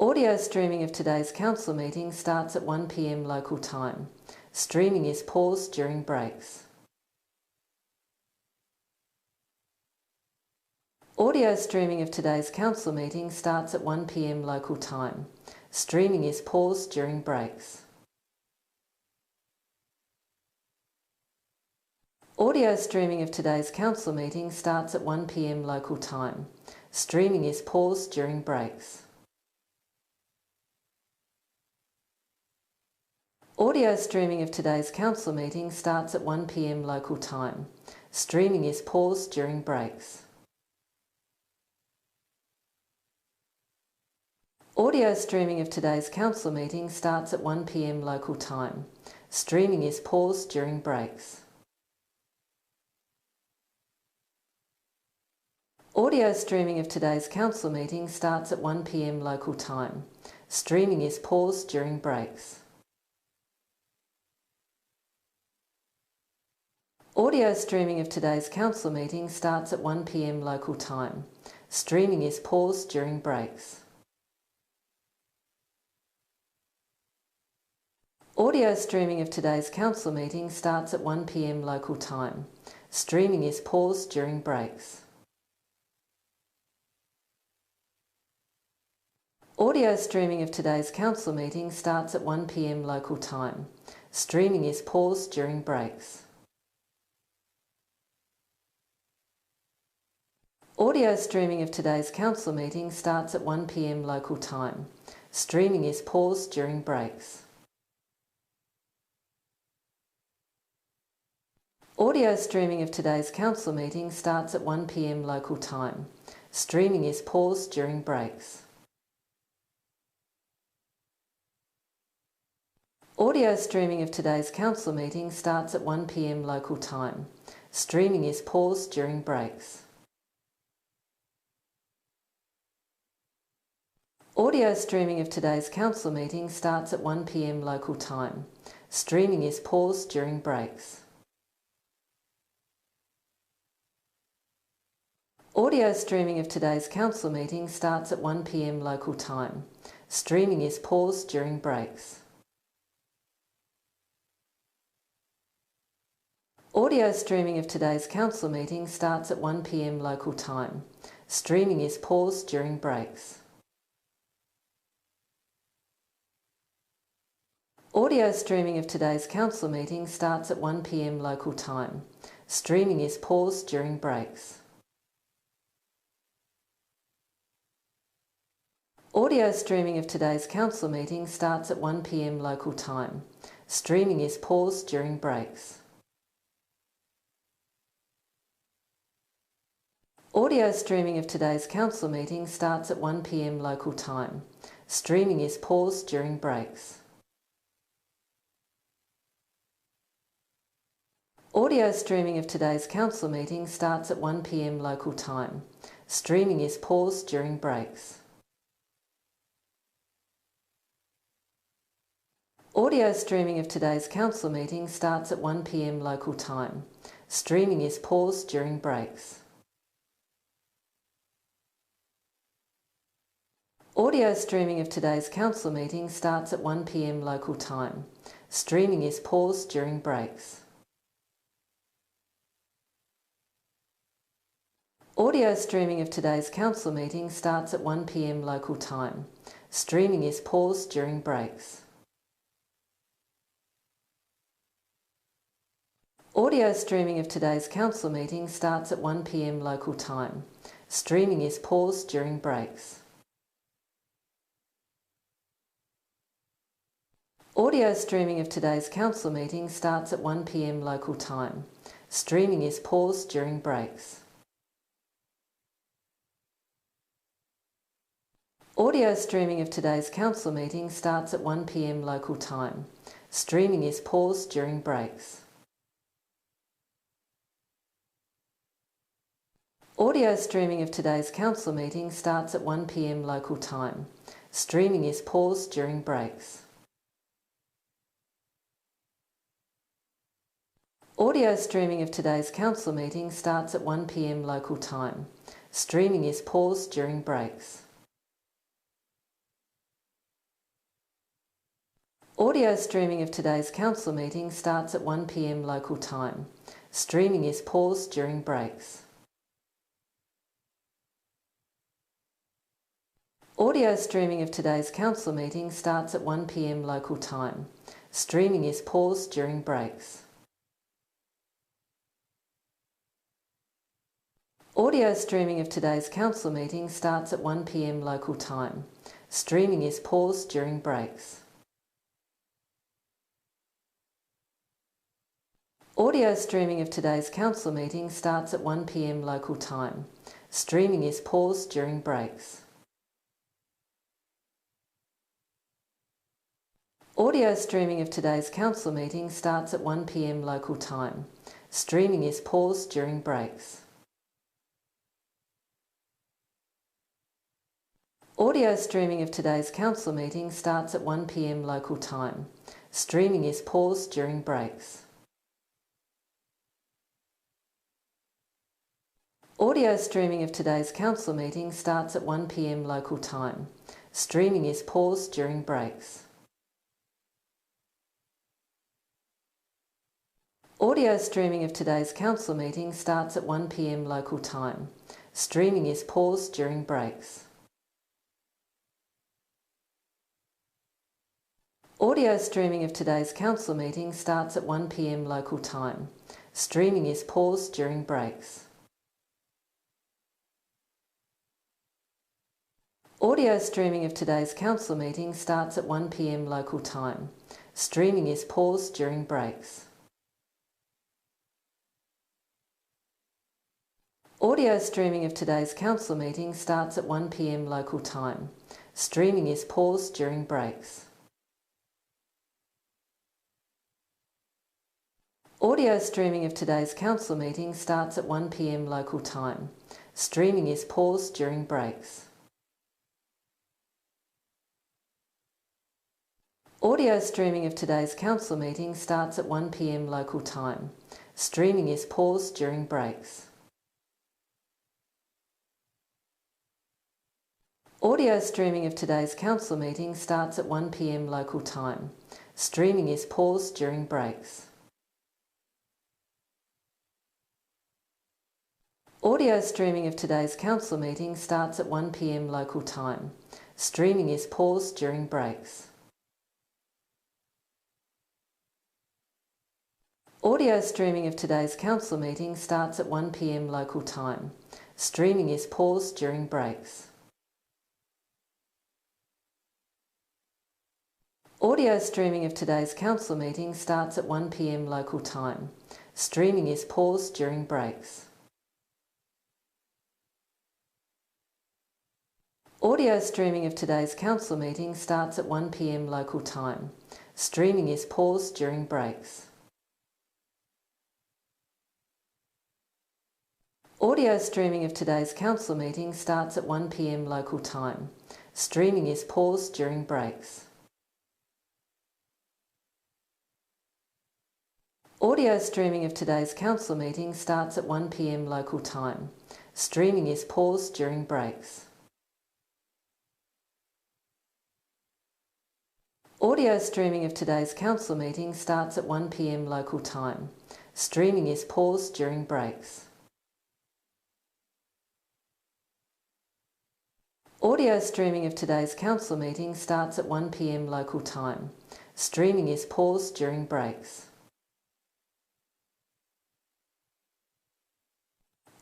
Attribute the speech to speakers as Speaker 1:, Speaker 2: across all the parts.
Speaker 1: Audio streaming of today's council meeting starts at 1 p.m. local time. Streaming is paused during breaks. Audio streaming of today's council meeting starts at 1 p.m. local time. Streaming is paused during breaks. Audio streaming of today's council meeting starts at 1 p.m. local time. Streaming is paused during breaks. Audio streaming of today's council meeting starts at 1 p.m. local time. Streaming is paused during breaks. Audio streaming of today's council meeting starts at 1 p.m. local time. Streaming is paused during breaks. Audio streaming of today's council meeting starts at 1 p.m. local time. Streaming is paused during breaks. Audio streaming of today's council meeting starts at 1 p.m. local time. Streaming is paused during breaks. Audio streaming of today's council meeting starts at 1 p.m. local time. Streaming is paused during breaks. Audio streaming of today's council meeting starts at 1 p.m. local time. Streaming is paused during breaks. Audio streaming of today's council meeting starts at 1 p.m. local time. Streaming is paused during breaks. Audio streaming of today's council meeting starts at 1 p.m. local time. Streaming is paused during breaks. Audio streaming of today's council meeting starts at 1 p.m. local time. Streaming is paused during breaks. Audio streaming of today's council meeting starts at 1 p.m. local time. Streaming is paused during breaks. Audio streaming of today's council meeting starts at 1 p.m. local time. Streaming is paused during breaks. Audio streaming of today's council meeting starts at 1 p.m. local time. Streaming is paused during breaks. Audio streaming of today's council meeting starts at 1 p.m. local time. Streaming is paused during breaks. Audio streaming of today's council meeting starts at 1 p.m. local time. Streaming is paused during breaks. Audio streaming of today's council meeting starts at 1 p.m. local time. Streaming is paused during breaks. Audio streaming of today's council meeting starts at 1 p.m. local time. Streaming is paused during breaks. Audio streaming of today's council meeting starts at 1 p.m. local time. Streaming is paused during breaks. Audio streaming of today's council meeting starts at 1 p.m. local time. Streaming is paused during breaks. Audio streaming of today's council meeting starts at 1 p.m. local time. Streaming is paused during breaks. Audio streaming of today's council meeting starts at 1 p.m. local time. Streaming is paused during breaks. Audio streaming of today's council meeting starts at 1 p.m. local time. Streaming is paused during breaks. Audio streaming of today's council meeting starts at 1 p.m. local time. Streaming is paused during breaks. Audio streaming of today's council meeting starts at 1 p.m. local time. Streaming is paused during breaks. Audio streaming of today's council meeting starts at 1 p.m. local time. Streaming is paused during breaks. Audio streaming of today's council meeting starts at 1 p.m. local time. Streaming is paused during breaks. Audio streaming of today's council meeting starts at 1 p.m. local time. Streaming is paused during breaks. Audio streaming of today's council meeting starts at 1 p.m. local time. Streaming is paused during breaks. Audio streaming of today's council meeting starts at 1 p.m. local time. Streaming is paused during breaks. Audio streaming of today's council meeting starts at 1 p.m. local time. Streaming is paused during breaks. Audio streaming of today's council meeting starts at 1 p.m. local time. Streaming is paused during breaks. Audio streaming of today's council meeting starts at 1 p.m. local time. Streaming is paused during breaks. Audio streaming of today's council meeting starts at 1 p.m. local time. Streaming is paused during breaks. Audio streaming of today's council meeting starts at 1 p.m. local time. Streaming is paused during breaks. Audio streaming of today's council meeting starts at 1 p.m. local time. Streaming is paused during breaks. Audio streaming of today's council meeting starts at 1 p.m. local time. Streaming is paused during breaks. Audio streaming of today's council meeting starts at 1 p.m. local time. Streaming is paused during breaks. Audio streaming of today's council meeting starts at 1 p.m. local time. Streaming is paused during breaks. Audio streaming of today's council meeting starts at 1 p.m. local time. Streaming is paused during breaks. Audio streaming of today's council meeting starts at 1 p.m. local time. Streaming is paused during breaks. Audio streaming of today's council meeting starts at 1 p.m. local time. Streaming is paused during breaks. Audio streaming of today's council meeting starts at 1 p.m. local time. Streaming is paused during breaks. Audio streaming of today's council meeting starts at 1 p.m. local time. Streaming is paused during breaks. Audio streaming of today's council meeting starts at 1 p.m. local time. Streaming is paused during breaks. Audio streaming of today's council meeting starts at 1 p.m. local time. Streaming is paused during breaks. Audio streaming of today's council meeting starts at 1 p.m. local time. Streaming is paused during breaks. Audio streaming of today's council meeting starts at 1 p.m. local time. Streaming is paused during breaks.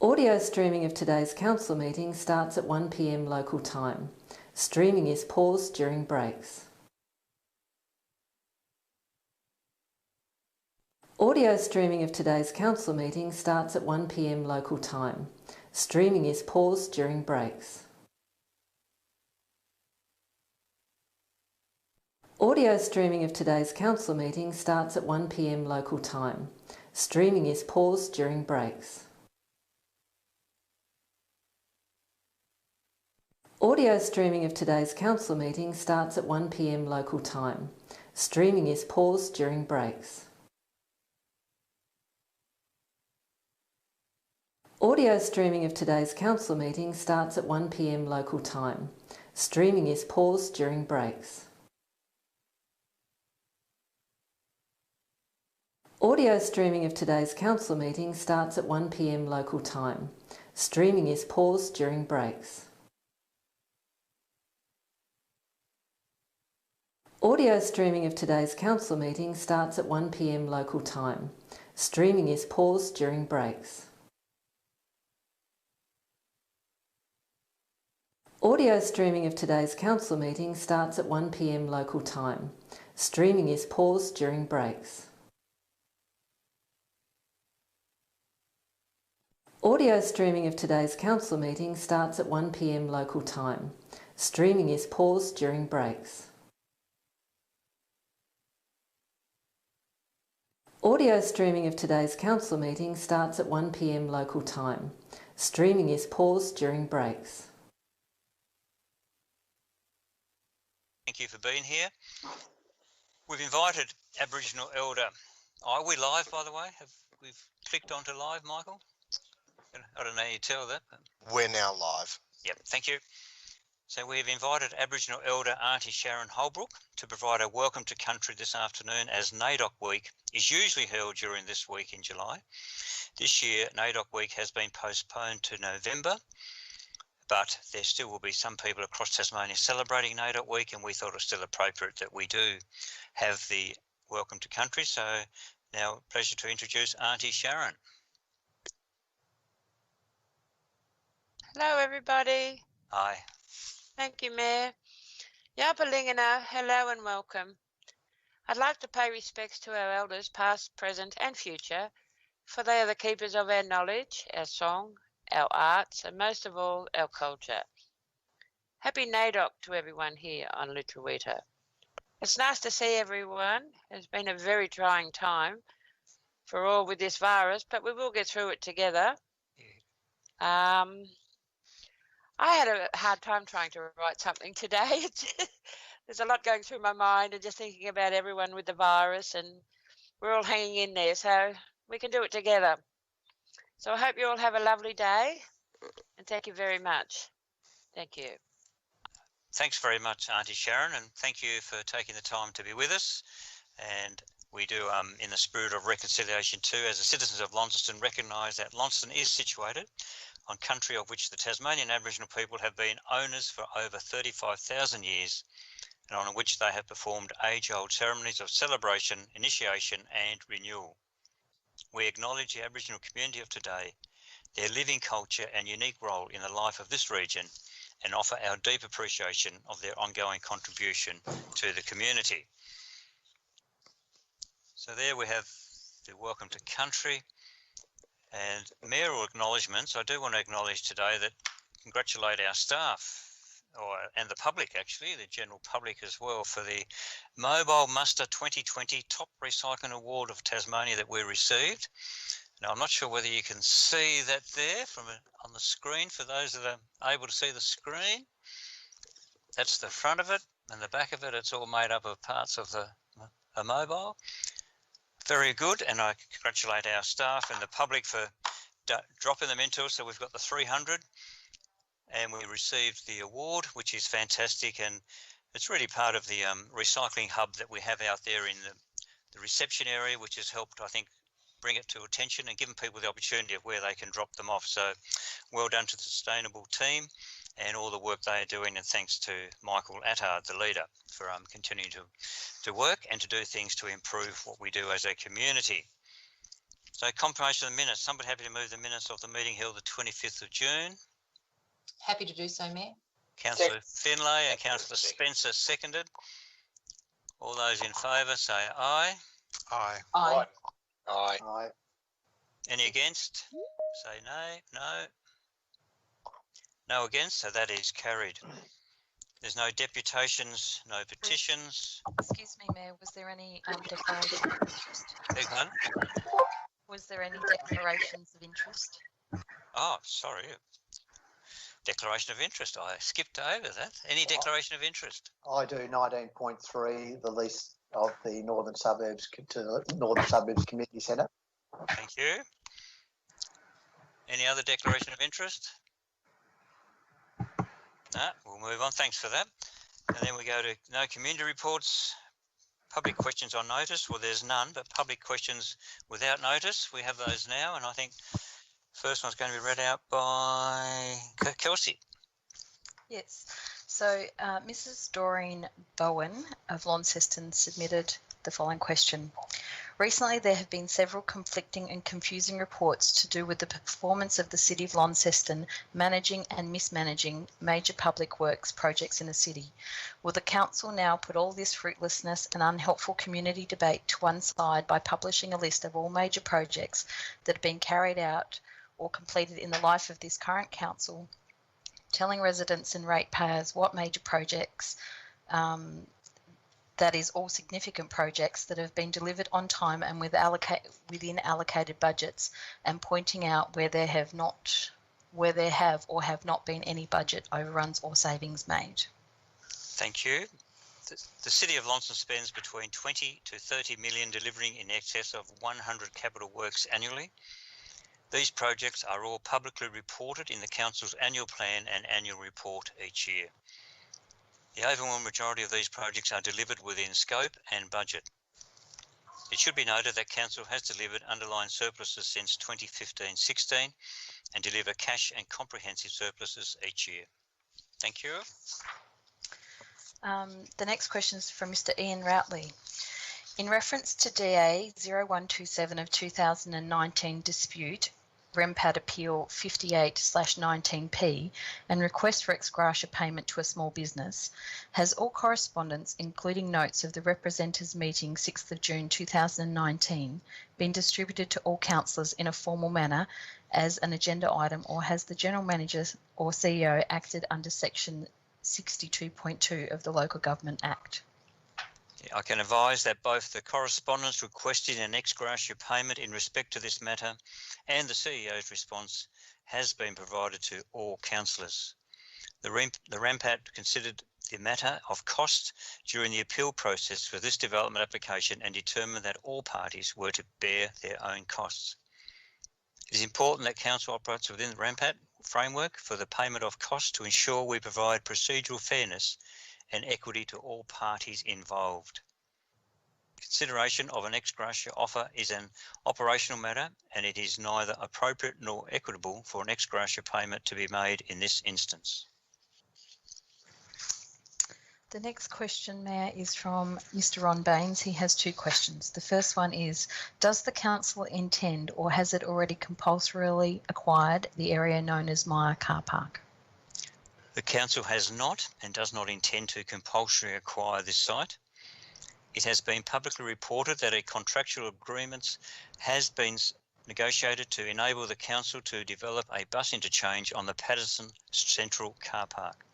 Speaker 1: Audio streaming of today's council meeting starts at 1 p.m. local time. Streaming is paused during breaks. Audio streaming of today's council meeting starts at 1 p.m. local time. Streaming is paused during breaks. Audio streaming of today's council meeting starts at 1 p.m. local time. Streaming is paused during breaks. Audio streaming of today's council meeting starts at 1 p.m. local time. Streaming is paused during breaks. Audio streaming of today's council meeting starts at 1 p.m. local time. Streaming is paused during breaks. Audio streaming of today's council meeting starts at 1 p.m. local time. Streaming is paused during breaks. Audio streaming of today's council meeting starts at 1 p.m. local time. Streaming is paused during breaks. Audio streaming of today's council meeting starts at 1 p.m. local time. Streaming is paused during breaks. Audio streaming of today's council meeting starts at 1 p.m. local time. Streaming is paused during breaks. Audio streaming of today's council meeting starts at 1 p.m. local time. Streaming is paused during breaks.
Speaker 2: Thank you for being here. We've invited Aboriginal Elder. Are we live, by the way? We've clicked onto live, Michael? I don't know how you tell that. But...
Speaker 3: We're now live.
Speaker 2: Yep, thank you. So we've invited Aboriginal Elder Auntie Sharon Holbrook to provide a welcome to country this afternoon, as NAIDOC Week is usually held during this week in July. This year, NAIDOC Week has been postponed to November, but there still will be some people across Tasmania celebrating NAIDOC Week, and we thought it was still appropriate that we do have the welcome to country. So now, pleasure to introduce Auntie Sharon.
Speaker 4: Hello, everybody.
Speaker 2: Hi.
Speaker 4: Thank you, Mayor. Yapalingana, hello and welcome. I'd like to pay respects to our elders, past, present and future, for they are the keepers of our knowledge, our song, our arts, and most of all, our culture. Happy NAIDOC to everyone here on Lutruwita. It's nice to see everyone. It's been a very trying time for all with this virus, but we will get through it together. I had a hard time trying to write something today. There's a lot going through my mind and just thinking about everyone with the virus, and we're all hanging in there, so we can do it together. So I hope you all have a lovely day, and thank you very much. Thank you.
Speaker 2: Thanks very much, Auntie Sharon, and thank you for taking the time to be with us. And we do, in the spirit of reconciliation too, as the citizens of Launceston, recognise that Launceston is situated on country of which the Tasmanian Aboriginal people have been owners for over 35,000 years, and on which they have performed age-old ceremonies of celebration, initiation and renewal. We acknowledge the Aboriginal community of today, their living culture and unique role in the life of this region, and offer our deep appreciation of their ongoing contribution to the community. So there we have the welcome to country. And mayoral acknowledgements. I do want to acknowledge today that congratulate our staff and the public, actually, the general public as well, for the Mobile Muster 2020 Top Recycling Award of Tasmania that we received. Now, I'm not sure whether you can see that there on the screen for those that are able to see the screen. That's the front of it, and the back of it, it's all made up of parts of a mobile. Very good, and I congratulate our staff and the public for dropping them into us. So we've got the 300, and we received the award, which is fantastic, and it's really part of the recycling hub that we have out there in the reception area, which has helped, I think, bring it to attention and given people the opportunity of where they can drop them off. So well done to the sustainable team and all the work they are doing, and thanks to Michael Attard, the leader, for continuing to work and to do things to improve what we do as a community. So confirmation of the minutes. Somebody happy to move the minutes of the meeting held the 25th of June?
Speaker 5: Happy to do so, Mayor.
Speaker 2: Councillor Finlay and Councillor Spencer seconded. All those in favour say aye.
Speaker 3: Aye.
Speaker 5: Aye.
Speaker 3: Aye.
Speaker 6: Aye.
Speaker 2: Any against? Say no. No. No against, so that is carried. There's no deputations, no petitions.
Speaker 7: Excuse me, Mayor, was there any declaration of interest?
Speaker 2: Beg pardon?
Speaker 7: Was there any declarations of interest?
Speaker 2: Oh, sorry. Declaration of interest. I skipped over that. Any declaration of interest?
Speaker 6: I do 19.3, the lease of the Northern Suburbs to the Northern Suburbs Community Centre.
Speaker 2: Thank you. Any other declaration of interest? No, we'll move on. Thanks for that. And then we go to no community reports. Public questions on notice? Well, there's none, but public questions without notice, we have those now, and I think first one's going to be read out by Kelsey.
Speaker 7: Yes. So Mrs. Doreen Bowen of Launceston submitted the following question. Recently, there have been several conflicting and confusing reports to do with the performance of the City of Launceston managing and mismanaging major public works projects in the city. Will the Council now put all this fruitlessness and unhelpful community debate to one side by publishing a list of all major projects that have been carried out or completed in the life of this current Council, telling residents and ratepayers what major projects, that is all significant projects that have been delivered on time and within allocated budgets, and pointing out where there have or have not been any budget overruns or savings made.
Speaker 2: Thank you. The City of Launceston spends between 20 to 30 million delivering in excess of 100 capital works annually. These projects are all publicly reported in the Council's annual plan and annual report each year. The overwhelming majority of these projects are delivered within scope and budget. It should be noted that Council has delivered underlying surpluses since 2015-16 and deliver cash and comprehensive surpluses each year. Thank you.
Speaker 7: The next question is from Mr. Ian Routley. In reference to DA 0127 of 2019 dispute, REMPAD Appeal 58/19P and request for ex gratia payment to a small business, has all correspondence, including notes of the representatives meeting 6th of June 2019, been distributed to all councillors in a formal manner as an agenda item, or has the General Manager or CEO acted under Section 62.2 of the Local Government Act?
Speaker 2: I can advise that both the correspondence requesting an ex gratia payment in respect to this matter and the CEO's response has been provided to all councillors. The RAMPAT considered the matter of cost during the appeal process for this development application and determined that all parties were to bear their own costs. It is important that Council operates within the RAMPAT framework for the payment of costs to ensure we provide procedural fairness and equity to all parties involved. Consideration of an ex gratia offer is an operational matter, and it is neither appropriate nor equitable for an ex gratia payment to be made in this instance.
Speaker 7: The next question, Mayor, is from Mr. Ron Baines. He has two questions. The first one is, does the Council intend, or has it already compulsorily acquired, the area known as Myer Car Park?
Speaker 2: The Council has not and does not intend to compulsorily acquire this site. It has been publicly reported that a contractual agreement has been negotiated to enable the Council to develop a bus interchange on the Patterson Central Car Park,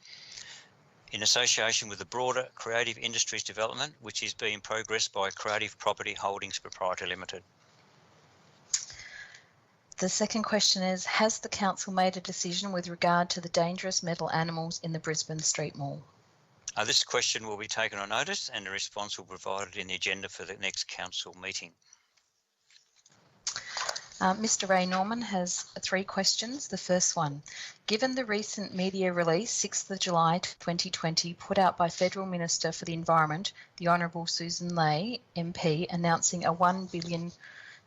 Speaker 2: in association with the broader creative industries development, which is being progressed by Creative Property Holdings Proprietary Limited.
Speaker 7: The second question is, has the Council made a decision with regard to the dangerous metal animals in the Brisbane Street Mall?
Speaker 2: This question will be taken on notice and the response will be provided in the agenda for the next Council meeting.
Speaker 7: Mr. Ray Norman has three questions. The first one, given the recent media release, 6th of July 2020, put out by Federal Minister for the Environment, the Honourable Susan Ley, MP, announcing a $1 billion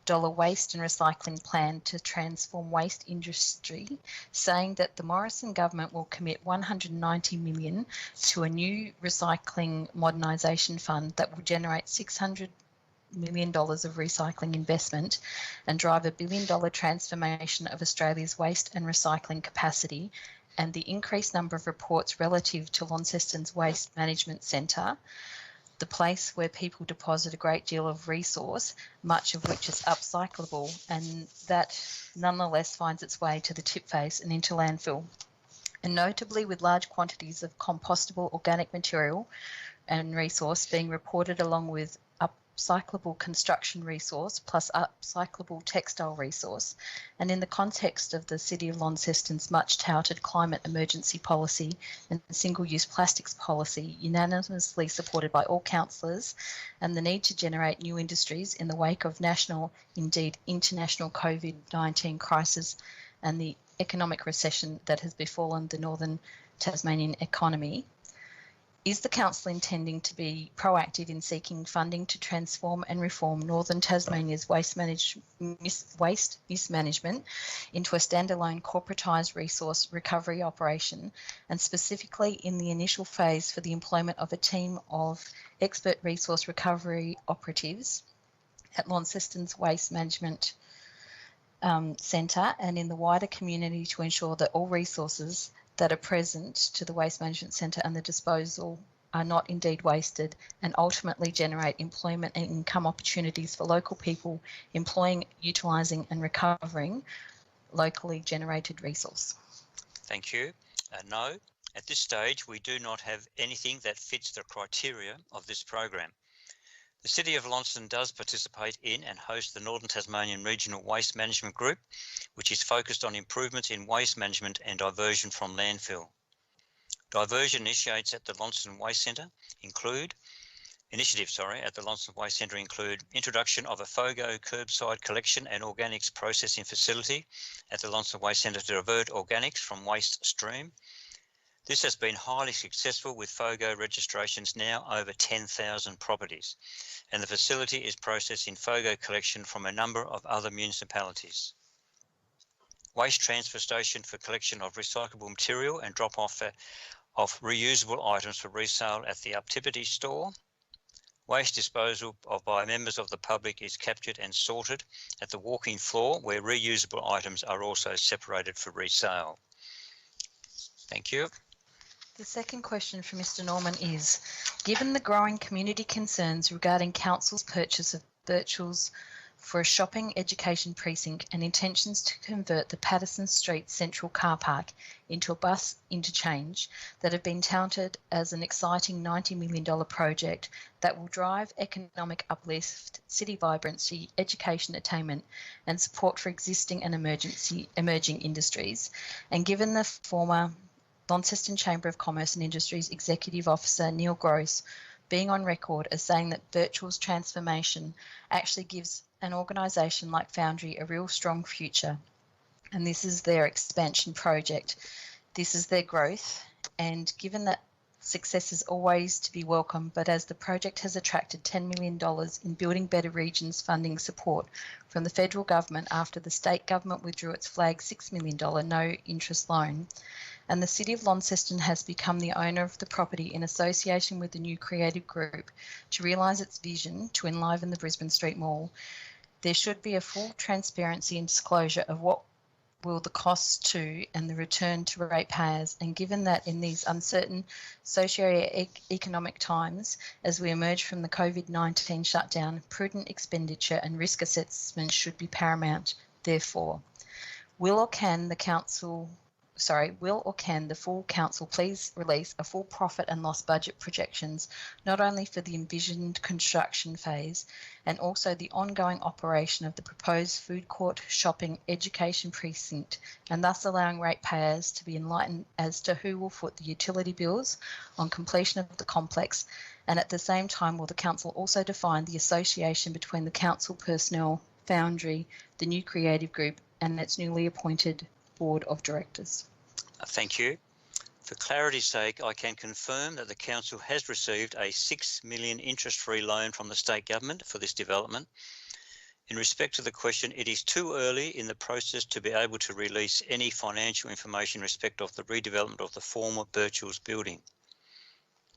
Speaker 7: waste and recycling plan to transform waste industry, saying that the Morrison government will commit $190 million to a new recycling modernisation fund that will generate $600 million of recycling investment and drive a $1 billion transformation of Australia's waste and recycling capacity, and the increased number of reports relative to Launceston's Waste Management Centre, the place where people deposit a great deal of resource, much of which is upcyclable, and that nonetheless finds its way to the tip face and into landfill. And notably, with large quantities of compostable organic material and resource being reported along with upcyclable construction resource plus upcyclable textile resource, and in the context of the City of Launceston's much touted climate emergency policy and single-use plastics policy, unanimously supported by all councillors, and the need to generate new industries in the wake of national, indeed international COVID-19 crisis and the economic recession that has befallen the northern Tasmanian economy, Is the Council intending to be proactive in seeking funding to transform and reform Northern Tasmania's waste mismanagement into a standalone corporatised resource recovery operation, and specifically in the initial phase for the employment of a team of expert resource recovery operatives at Launceston's Waste Management Centre and in the wider community to ensure that all resources that are present to the Waste Management Centre and the disposal are not indeed wasted and ultimately generate employment and income opportunities for local people employing, utilising and recovering locally generated resource?
Speaker 2: Thank you. No, at this stage we do not have anything that fits the criteria of this program. The City of Launceston does participate in and host the Northern Tasmanian Regional Waste Management Group, which is focused on improvements in waste management and diversion from landfill. Diversion initiatives at the Launceston Waste Centre include introduction of a FOGO curbside collection and organics processing facility at the Launceston Waste Centre to divert organics from waste stream. This has been highly successful with FOGO registrations now over 10,000 properties, and the facility is processing FOGO collection from a number of other municipalities. Waste transfer station for collection of recyclable material and drop-off of reusable items for resale at the Uptippity store. Waste disposal by members of the public is captured and sorted at the walking floor, where reusable items are also separated for resale. Thank you.
Speaker 7: The second question from Mr. Norman is, given the growing community concerns regarding Council's purchase of virtuals for a shopping education precinct and intentions to convert the Patterson Street Central Car Park into a bus interchange that have been touted as an exciting $90 million project that will drive economic uplift, city vibrancy, education attainment and support for existing and emerging industries, and given the former Launceston Chamber of Commerce and Industries Executive Officer Neil Gross being on record as saying that Virtual's transformation actually gives an organisation like Foundry a real strong future, and this is their expansion project, this is their growth, and given that success is always to be welcome, but as the project has attracted $10 million in Building Better Regions funding support from the federal government after the state government withdrew its flag $6 million no interest loan, and the City of Launceston has become the owner of the property in association with the new creative group to realise its vision to enliven the Brisbane Street Mall, there should be a full transparency and disclosure of what will the costs to and the return to ratepayers, and given that in these uncertain socio-economic times as we emerge from the COVID-19 shutdown, prudent expenditure and risk assessment should be paramount. Therefore, will or can the full council please release a full profit and loss budget projections, not only for the envisioned construction phase and also the ongoing operation of the proposed food court, shopping, education precinct, and thus allowing ratepayers to be enlightened as to who will foot the utility bills on completion of the complex, and at the same time will the council also define the association between the council personnel, Foundry, the new creative group and its newly appointed Board of Directors?
Speaker 2: Thank you. For clarity's sake, I can confirm that the Council has received a $6 million interest-free loan from the state government for this development. In respect to the question, it is too early in the process to be able to release any financial information in respect of the redevelopment of the former Birchall's building.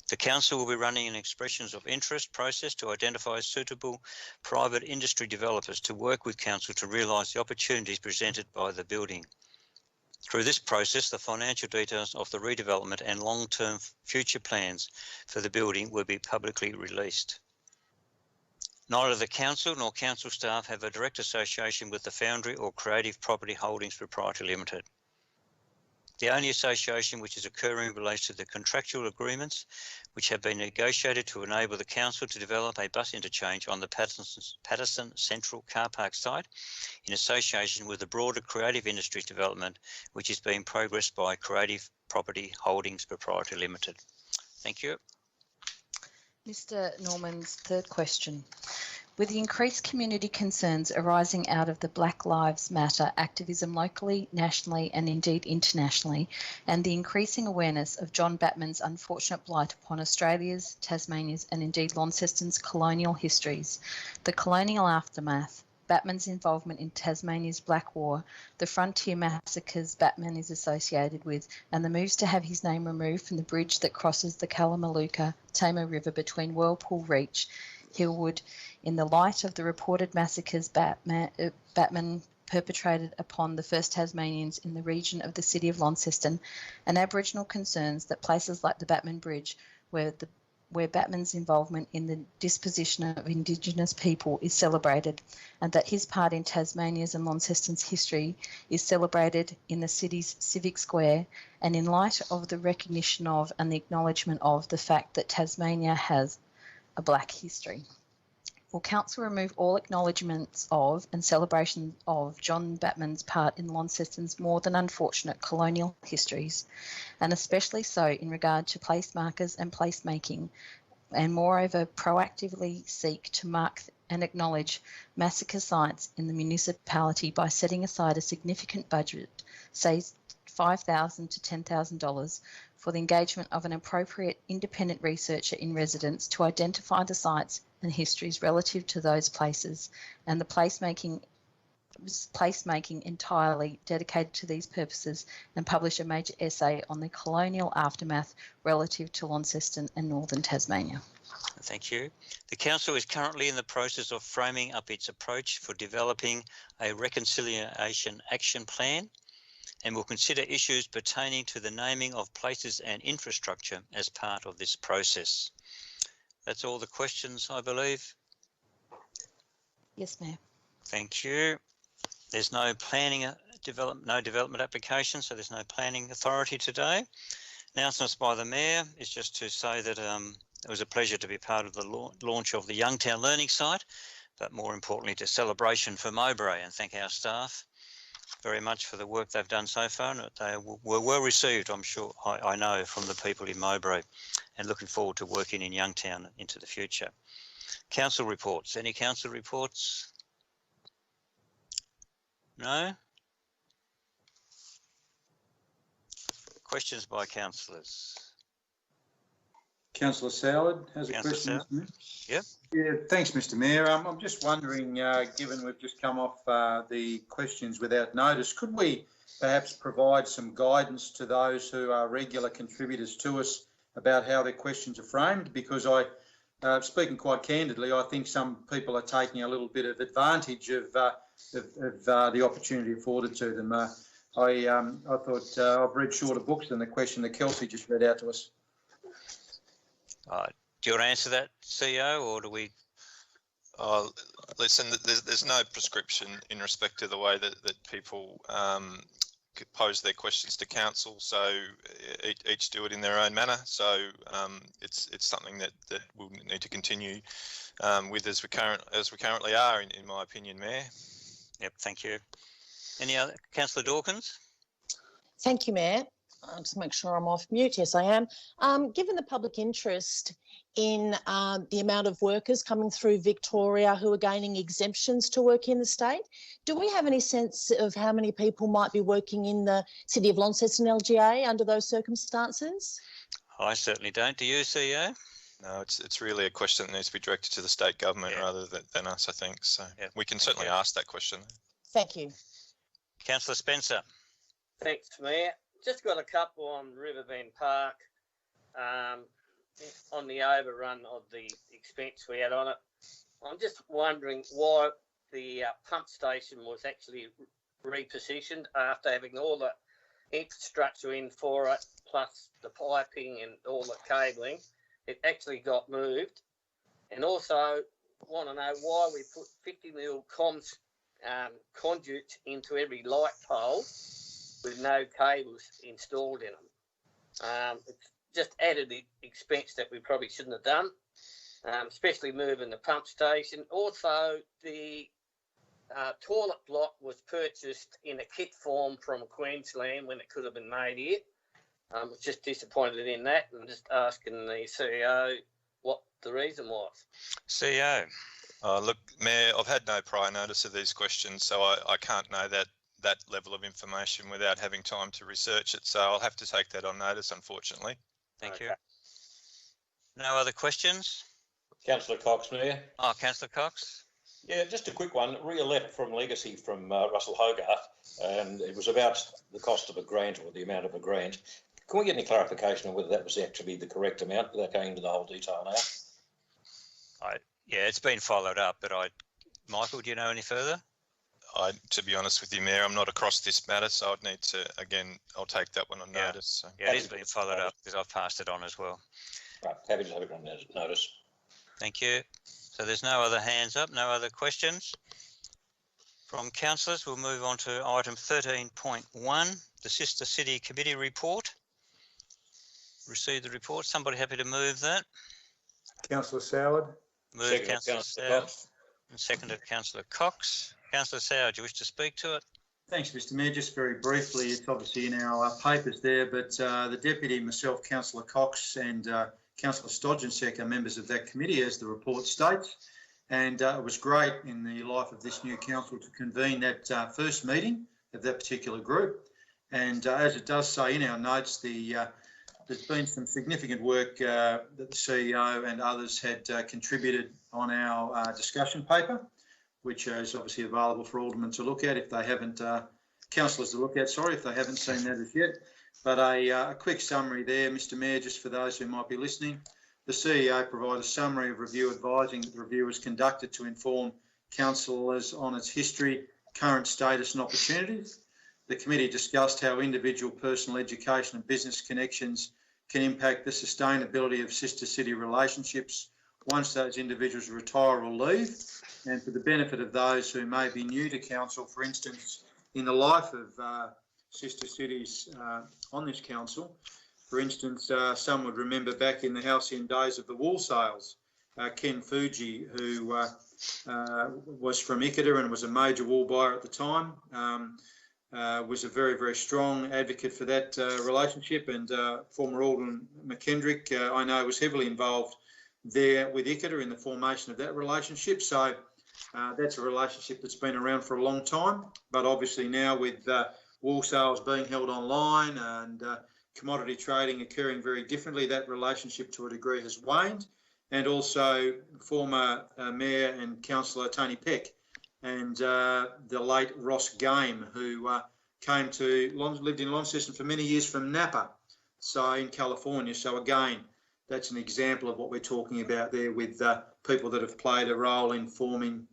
Speaker 2: The Council will be running an expressions of interest process to identify suitable private industry developers to work with Council to realise the opportunities presented by the building. Through this process, the financial details of the redevelopment and long-term future plans for the building will be publicly released. Neither the Council nor Council staff have a direct association with the Foundry or Creative Property Holdings Proprietary Limited. The only association which is occurring relates to the contractual agreements which have been negotiated to enable the Council to develop a bus interchange on the Patterson Central Car Park site in association with the broader creative industries development which is being progressed by Creative Property Holdings Proprietary Limited. Thank you.
Speaker 7: Mr. Norman's third question. With the increased community concerns arising out of the Black Lives Matter activism locally, nationally and indeed internationally, and the increasing awareness of John Batman's unfortunate blight upon Australia's, Tasmania's and indeed Launceston's colonial histories, the colonial aftermath, Batman's involvement in Tasmania's Black War, the frontier massacres Batman is associated with, and the moves to have his name removed from the bridge that crosses the Kalamaloka-Tamar River between Whirlpool Reach, Hillwood, in the light of the reported massacres Batman perpetrated upon the first Tasmanians in the region of the city of Launceston, and Aboriginal concerns that places like the Batman Bridge, where Batman's involvement in the disposition of Indigenous people is celebrated, and that his part in Tasmania's and Launceston's history is celebrated in the city's civic square, and in light of the recognition of and the acknowledgement of the fact that Tasmania has a black history. Will Council remove all acknowledgements of and celebration of John Batman's part in Launceston's more than unfortunate colonial histories, and especially so in regard to place markers and placemaking, and moreover proactively seek to mark and acknowledge massacre sites in the municipality by setting aside a significant budget, say $5,000 to $10,000, for the engagement of an appropriate independent researcher in residence to identify the sites and histories relative to those places, and the placemaking entirely dedicated to these purposes, and publish a major essay on the colonial aftermath relative to Launceston and northern Tasmania.
Speaker 2: Thank you. The Council is currently in the process of framing up its approach for developing a reconciliation action plan, and will consider issues pertaining to the naming of places and infrastructure as part of this process. That's all the questions, I believe.
Speaker 7: Yes, Mayor.
Speaker 2: Thank you. There's no planning development application, so there's no planning authority today. Announcements by the Mayor is just to say that it was a pleasure to be part of the launch of the Youngtown Learning Site, but more importantly to celebration for Mowbray, and thank our staff very much for the work they've done so far, and they were well received, I'm sure, I know, from the people in Mowbray, and looking forward to working in Youngtown into the future. Council reports. Any council reports? No? Questions by councillors?
Speaker 8: Councillor Soward has a question, Mr. Mayor.
Speaker 2: Yep.
Speaker 8: Yeah, thanks, Mr. Mayor. I'm just wondering, given we've just come off the questions without notice, could we perhaps provide some guidance to those who are regular contributors to us about how their questions are framed? Because speaking quite candidly, I think some people are taking a little bit of advantage of the opportunity afforded to them. I thought I've read shorter books than the question that Kelsey just read out to us.
Speaker 2: Do you want to answer that, CEO, or do we?
Speaker 3: Listen, there's no prescription in respect to the way that people pose their questions to council, so each do it in their own manner. So it's something that we'll need to continue with as we currently are, in my opinion, Mayor.
Speaker 2: Yep, thank you. Any other? Councillor Dawkins?
Speaker 9: Thank you, Mayor. I'll just make sure I'm off mute. Yes, I am. Given the public interest in the amount of workers coming through Victoria who are gaining exemptions to work in the state, do we have any sense of how many people might be working in the City of Launceston LGA under those circumstances?
Speaker 2: I certainly don't. Do you, CEO?
Speaker 3: No, it's really a question that needs to be directed to the state government rather than us, I think. So we can certainly ask that question.
Speaker 9: Thank you.
Speaker 2: Councillor Spencer.
Speaker 10: Thanks, Mayor. Just got a couple on Riverbend Park on the overrun of the expense we had on it. I'm just wondering why the pump station was actually repositioned after having all the infrastructure in for it, plus the piping and all the cabling. It actually got moved. And also want to know why we put 50mm comms conduits into every light pole with no cables installed in them. It's just added expense that we probably shouldn't have done, especially moving the pump station. Also, the toilet block was purchased in a kit form from Queensland when it could have been made here. I was just disappointed in that, and just asking the CEO what the reason was.
Speaker 2: CEO.
Speaker 3: Look, Mayor, I've had no prior notice of these questions, so I can't know that level of information without having time to research it. So I'll have to take that on notice, unfortunately.
Speaker 2: Thank you. No other questions?
Speaker 11: Councillor Cox, Mayor.
Speaker 2: Oh, Councillor Cox.
Speaker 11: Yeah, just a quick one. Real letter from Legacy from Russell Hogarth, and it was about the cost of a grant or the amount of a grant. Can we get any clarification on whether that was actually the correct amount without going into the whole detail now?
Speaker 2: Yeah, it's been followed up, but Michael, do you know any further?
Speaker 3: To be honest with you, Mayor, I'm not across this matter, so I'd need to, again, I'll take that one on notice. So.
Speaker 2: Yeah, it is being followed up because I've passed it on as well.
Speaker 11: Right, happy to have it on notice.
Speaker 2: Thank you. So there's no other hands up, no other questions from councillors. We'll move on to item 13.1, the Sister City Committee report. Receive the report. Somebody happy to move that?
Speaker 8: Councillor Soward.
Speaker 2: Move Councillor Soward and seconded Councillor Cox. Councillor Soward, do you wish to speak to it?
Speaker 8: Thanks, Mr Mayor. Just very briefly, it's obviously in our papers there, but the Deputy, myself, Councillor Cox and Councillor Stodgencek are members of that committee, as the report states. And it was great in the life of this new council to convene that first meeting of that particular group. And as it does say in our notes, there's been some significant work that the CEO and others had contributed on our discussion paper, which is obviously available for aldermen to look at if they haven't, councillors to look at, sorry, if they haven't seen that as yet. But a quick summary there, Mr Mayor, just for those who might be listening. The CEO provided a summary of review advising that the review was conducted to inform councillors on its history, current status and opportunities. The committee discussed how individual personal education and business connections can impact the sustainability of sister city relationships once those individuals retire or leave, and for the benefit of those who may be new to council, for instance, in the life of sister cities on this council. For instance, some would remember back in the halcyon days of the wool sales, Ken Fuji, who was from Ikeda and was a major wool buyer at the time, was a very, very strong advocate for that relationship, and former Alderman McKendrick, I know, was heavily involved there with Ikeda in the formation of that relationship. So that's a relationship that's been around for a long time, but obviously now with wool sales being held online and commodity trading occurring very differently, that relationship to a degree has waned. And also former Mayor and Councillor Tony Peck and the late Ross Game, who lived in Launceston for many years from Napa, so in California. So again, that's an example of what we're talking about there with people that have played a role in forming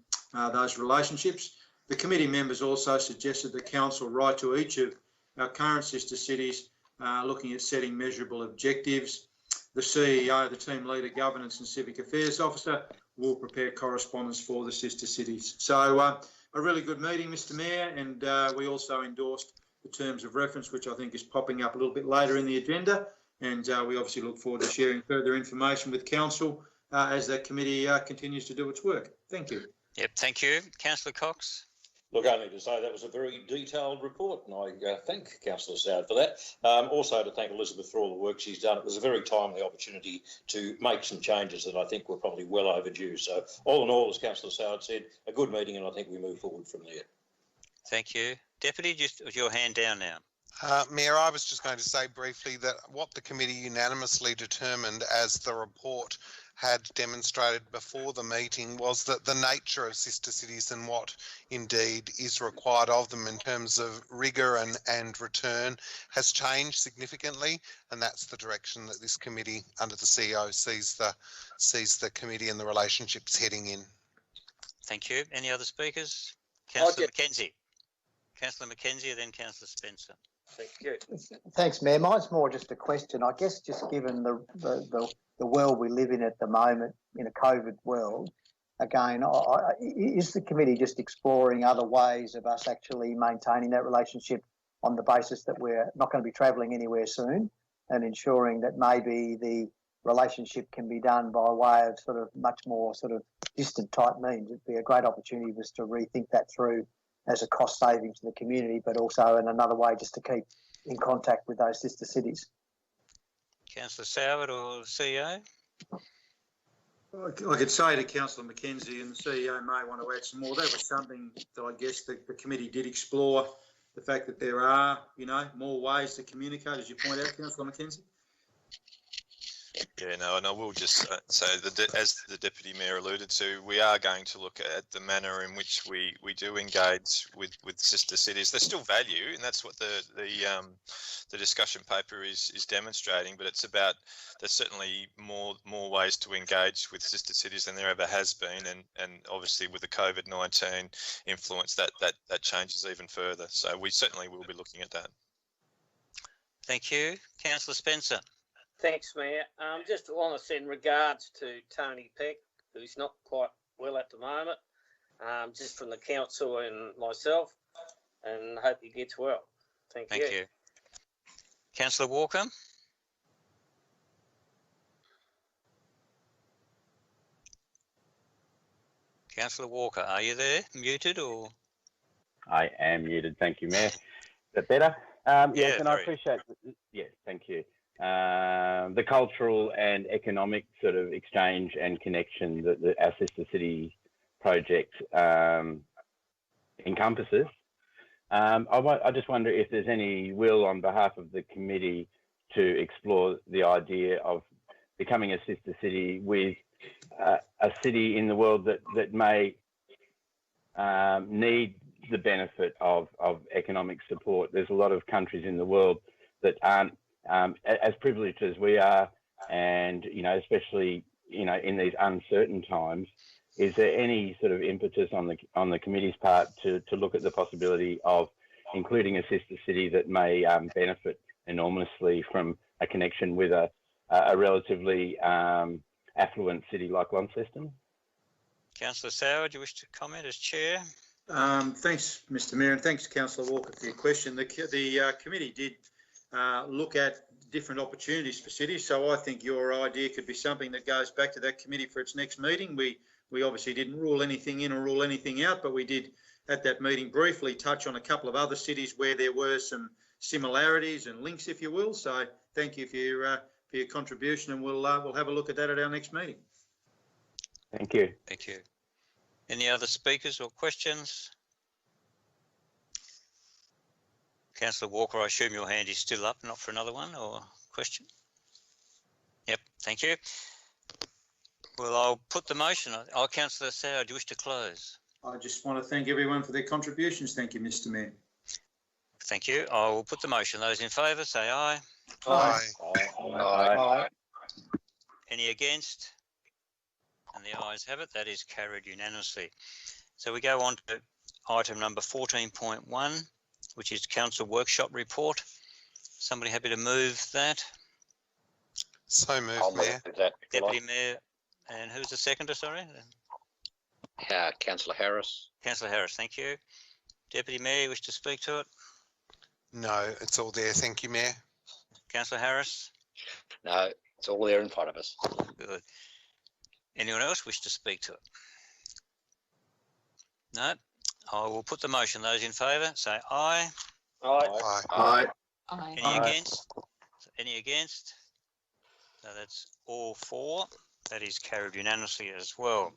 Speaker 8: those relationships. The committee members also suggested the council write to each of our current sister cities looking at setting measurable objectives. The CEO, the team leader, governance and civic affairs officer will prepare correspondence for the sister cities. So a really good meeting, Mr Mayor, and we also endorsed the terms of reference, which I think is popping up a little bit later in the agenda. And we obviously look forward to sharing further information with council as that committee continues to do its work. Thank you.
Speaker 2: Yep, thank you. Councillor Cox.
Speaker 11: Look, only to say that was a very detailed report, and I thank Councillor Soward for that. Also to thank Elizabeth for all the work she's done. It was a very timely opportunity to make some changes that I think were probably well overdue. So all in all, as Councillor Soward said, a good meeting, and I think we move forward from there.
Speaker 2: Thank you. Deputy, just with your hand down now.
Speaker 12: Mayor, I was just going to say briefly that what the committee unanimously determined, as the report had demonstrated before the meeting, was that the nature of sister cities and what indeed is required of them in terms of rigour and return has changed significantly, and that's the direction that this committee under the CEO sees the committee and the relationships heading in.
Speaker 2: Thank you. Any other speakers? Councillor McKenzie. Councillor McKenzie, then Councillor Spencer.
Speaker 10: Thank you.
Speaker 6: Thanks, Mayor. Mine's more just a question. I guess just given the world we live in at the moment, in a COVID world, again, is the committee just exploring other ways of us actually maintaining that relationship on the basis that we're not going to be travelling anywhere soon, and ensuring that maybe the relationship can be done by way of sort of much more sort of distant type means? It'd be a great opportunity for us to rethink that through as a cost saving to the community, but also in another way just to keep in contact with those sister cities.
Speaker 2: Councillor Soward or CEO?
Speaker 8: I could say to Councillor Mackenzie, and the CEO may want to add some more, that was something that I guess the committee did explore, the fact that there are, more ways to communicate, as you point out, Councillor Mackenzie.
Speaker 3: Yeah, no, and I will just say that as the Deputy Mayor alluded to, we are going to look at the manner in which we do engage with sister cities. There's still value, and that's what the discussion paper is demonstrating. But it's about there's certainly more ways to engage with sister cities than there ever has been, and obviously with the COVID-19 influence, that changes even further. So we certainly will be looking at that.
Speaker 2: Thank you, Councillor Spencer.
Speaker 10: Thanks, Mayor. Just want to send regards to Tony Peck, who's not quite well at the moment, just from the council and myself, and hope he gets well. Thank you.
Speaker 2: Councillor Walker. Councillor Walker, are you there? Muted or?
Speaker 13: I am muted. Thank you, Mayor. Is that better? Yes, and I appreciate. Yes, thank you. The cultural and economic sort of exchange and connection that our sister city project encompasses. I just wonder if there's any will on behalf of the committee to explore the idea of becoming a sister city with a city in the world that may need the benefit of economic support. There's a lot of countries in the world that aren't as privileged as we are, and especially in these uncertain times. Is there any sort of impetus on the committee's part to look at the possibility of including a sister city that may benefit enormously from a connection with a relatively affluent city like Launceston?
Speaker 2: Councillor Sauer, do you wish to comment as chair?
Speaker 8: Thanks, Mr. Mayor, and thanks, Councillor Walker, for your question. The committee did look at different opportunities for cities, so I think your idea could be something that goes back to that committee for its next meeting. We obviously didn't rule anything in or rule anything out, but we did at that meeting briefly touch on a couple of other cities where there were some similarities and links, if you will. So thank you for your contribution, and we'll have a look at that at our next meeting.
Speaker 13: Thank you.
Speaker 2: Thank you. Any other speakers or questions? Councillor Walker, I assume your hand is still up, not for another one or question? Yep, thank you. Well, I'll put the motion. Councillor Sauer, do you wish to close?
Speaker 8: I just want to thank everyone for their contributions. Thank you, Mr. Mayor.
Speaker 2: Thank you. I will put the motion. Those in favour, say aye.
Speaker 8: Aye.
Speaker 13: Aye.
Speaker 2: Any against? And the ayes have it. That is carried unanimously. So we go on to item number 14.1, which is Council Workshop Report. Somebody happy to move that?
Speaker 12: So moved,
Speaker 14: I'll
Speaker 12: Mayor.
Speaker 14: move that.
Speaker 2: Deputy Mayor, and who's the seconder, sorry?
Speaker 14: Councillor Harris.
Speaker 2: Councillor Harris, thank you. Deputy Mayor, you wish to speak to it?
Speaker 12: No, it's all there. Thank you, Mayor.
Speaker 2: Councillor Harris?
Speaker 14: No, it's all there in front of us.
Speaker 2: Good. Anyone else wish to speak to it? No? I will put the motion. Those in favour, say aye.
Speaker 12: Aye.
Speaker 14: Aye.
Speaker 7: Aye.
Speaker 2: Any against? Any against? No, that's all four. That is carried unanimously as well.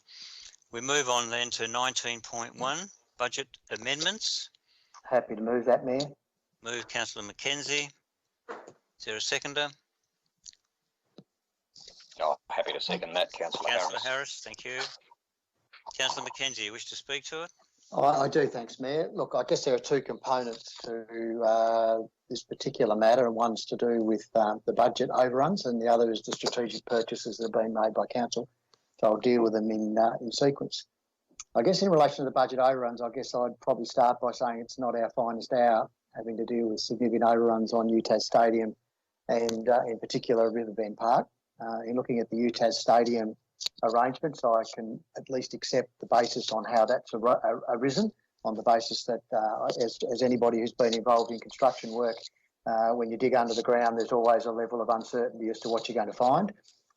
Speaker 2: We move on then to 19.1, budget amendments.
Speaker 6: Happy to move that, Mayor.
Speaker 2: Move Councillor Mackenzie. Is there a seconder?
Speaker 14: Oh, happy to second that, Councillor Harris.
Speaker 2: Councillor Harris, thank you. Councillor Mackenzie, you wish to speak to it?
Speaker 6: I do, thanks, Mayor. Look, I guess there are two components to this particular matter, and one's to do with the budget overruns, and the other is the strategic purchases that have been made by Council. So I'll deal with them in sequence. I guess in relation to the budget overruns, I guess I'd probably start by saying it's not our finest hour, having to deal with significant overruns on UTAS Stadium and in particular Riverbend Park. In looking at the UTAS Stadium arrangements, I can at least accept the basis on how that's arisen, on the basis that as anybody who's been involved in construction work, when you dig under the ground, there's always a level of uncertainty as to what you're going to find.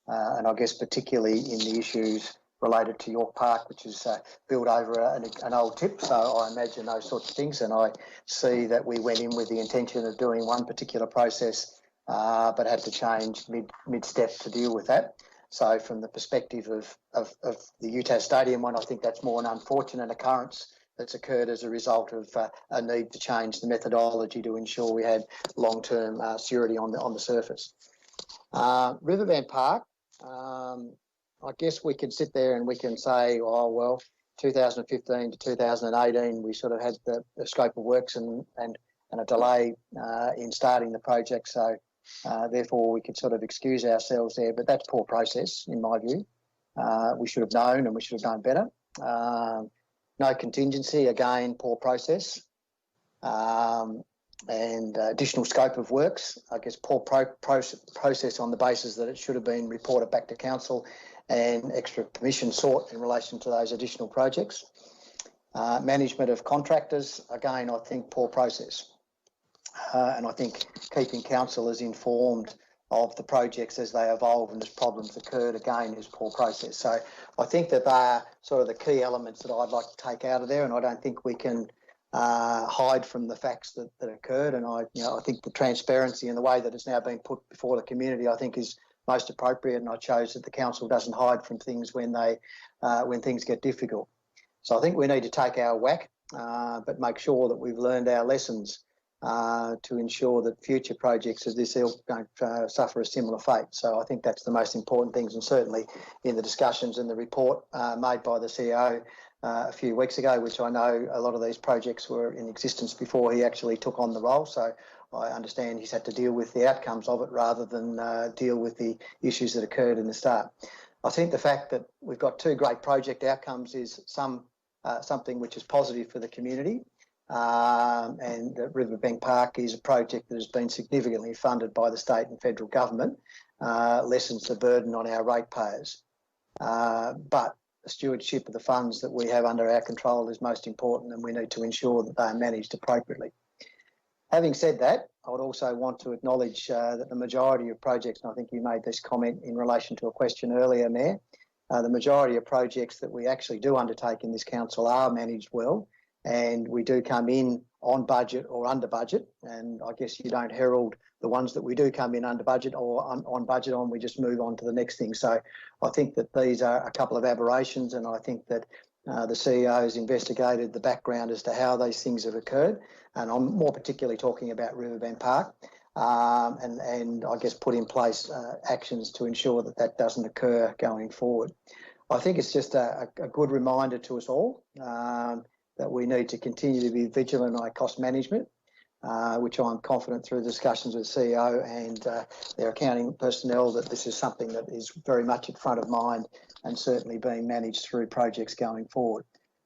Speaker 6: And I guess particularly in the issues related to York Park, which is built over an old tip. So I imagine those sorts of things. And I see that we went in with the intention of doing one particular process, but had to change mid-step to deal with that. So from the perspective of the UTAS Stadium one, I think that's more an unfortunate occurrence that's occurred as a result of a need to change the methodology to ensure we had long-term security on the surface. Riverbank Park, I guess we could sit there and we can say, oh, well, 2015 to 2018, we sort of had the scope of works and a delay in starting the project. So therefore, we could sort of excuse ourselves there. But that's poor process, in my view. We should have known and we should have done better. No contingency, again, poor process. And additional scope of works, I guess poor process on the basis that it should have been reported back to council and extra permission sought in relation to those additional projects. Management of contractors, again, I think poor process. And I think keeping councillors informed of the projects as they evolve and as problems occurred, again, is poor process. So I think that they are sort of the key elements that I'd like to take out of there, and I don't think we can hide from the facts that occurred. And I think the transparency and the way that it's now been put before the community, I think, is most appropriate. And I chose that the council doesn't hide from things when things get difficult. So I think we need to take our whack, but make sure that we've learned our lessons to ensure that future projects of this ilk don't suffer a similar fate. So I think that's the most important things, and certainly in the discussions and the report made by the CEO a few weeks ago, which I know a lot of these projects were in existence before he actually took on the role. So I understand he's had to deal with the outcomes of it rather than deal with the issues that occurred in the start. I think the fact that we've got two great project outcomes is something which is positive for the community. And Riverbank Park is a project that has been significantly funded by the state and federal government, lessens the burden on our ratepayers. But the stewardship of the funds that we have under our control is most important, and we need to ensure that they are managed appropriately. Having said that, I would also want to acknowledge that the majority of projects, and I think you made this comment in relation to a question earlier, Mayor, the majority of projects that we actually do undertake in this council are managed well, and we do come in on budget or under budget. And I guess you don't herald the ones that we do come in under budget or on budget on, we just move on to the next thing. So I think that these are a couple of aberrations, and I think that the CEO has investigated the background as to how these things have occurred. And I'm more particularly talking about Riverbank Park, and I guess put in place actions to ensure that that doesn't occur going forward. I think it's just a good reminder to us all that we need to continue to be vigilant on our cost management, which I'm confident through discussions with the CEO and their accounting personnel that this is something that is very much at front of mind and certainly being managed through projects going forward.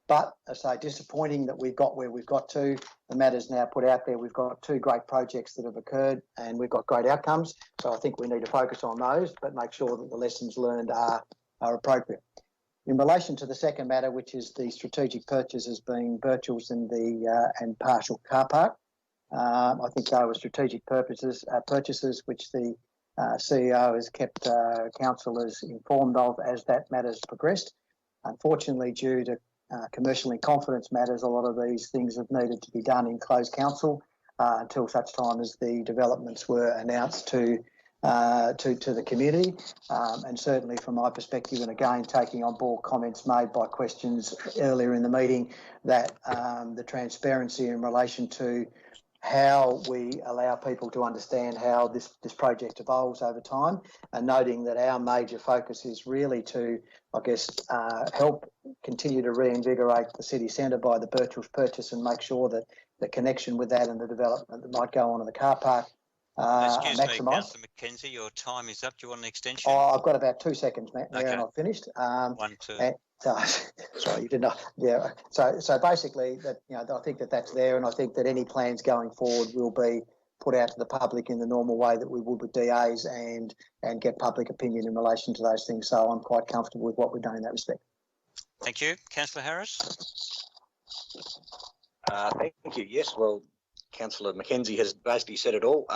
Speaker 6: But as I say, disappointing that we've got where we've got to. The matter's now put out there. We've got two great projects that have occurred and we've got great outcomes. So I think we need to focus on those, but make sure that the lessons learned are appropriate. In relation to the second matter, which is the strategic purchases being virtuals and partial car park, I think they were strategic purchases which the CEO has kept councillors informed of as that matter's progressed. Unfortunately, due to commercial in confidence matters, a lot of these things have needed to be done in closed council until such time as the developments were announced to the community, and certainly from my perspective, and again taking on board comments made by questions earlier in the meeting, that the transparency in relation to how we allow people to understand how this project evolves over time, and noting that our major focus is really to, I guess, help continue to reinvigorate the city centre by the virtuals purchase and make sure that the connection with that and the development that might go on in the car park
Speaker 2: Excuse me,
Speaker 6: maximised.
Speaker 2: Councillor Mackenzie, your time is up. Do you want an extension?
Speaker 6: Oh, I've got about 2 seconds, Matt, okay. And I've finished.
Speaker 2: 1, 2.
Speaker 6: Sorry, you did not. Yeah. So basically, that I think that's there, and I think that any plans going forward will be put out to the public in the normal way that we would with DAs and get public opinion in relation to those things. So I'm quite comfortable with what we've done in that respect.
Speaker 2: Thank you, Councillor Harris.
Speaker 14: Thank you. Yes, well, Councillor Mackenzie has basically said it all.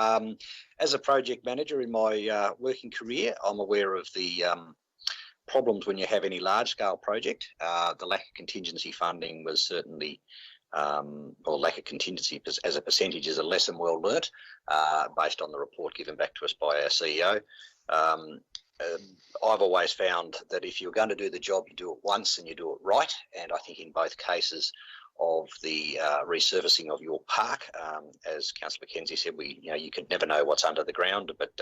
Speaker 14: As a project manager in my working career, I'm aware of the problems when you have any large-scale project. The lack of contingency funding was certainly, or lack of contingency as a percentage is a lesson well learnt, based on the report given back to us by our CEO. I've always found that if you're going to do the job, you do it once and you do it right. And I think in both cases of the resurfacing of your park, as Councillor Mackenzie said, you could never know what's under the ground. But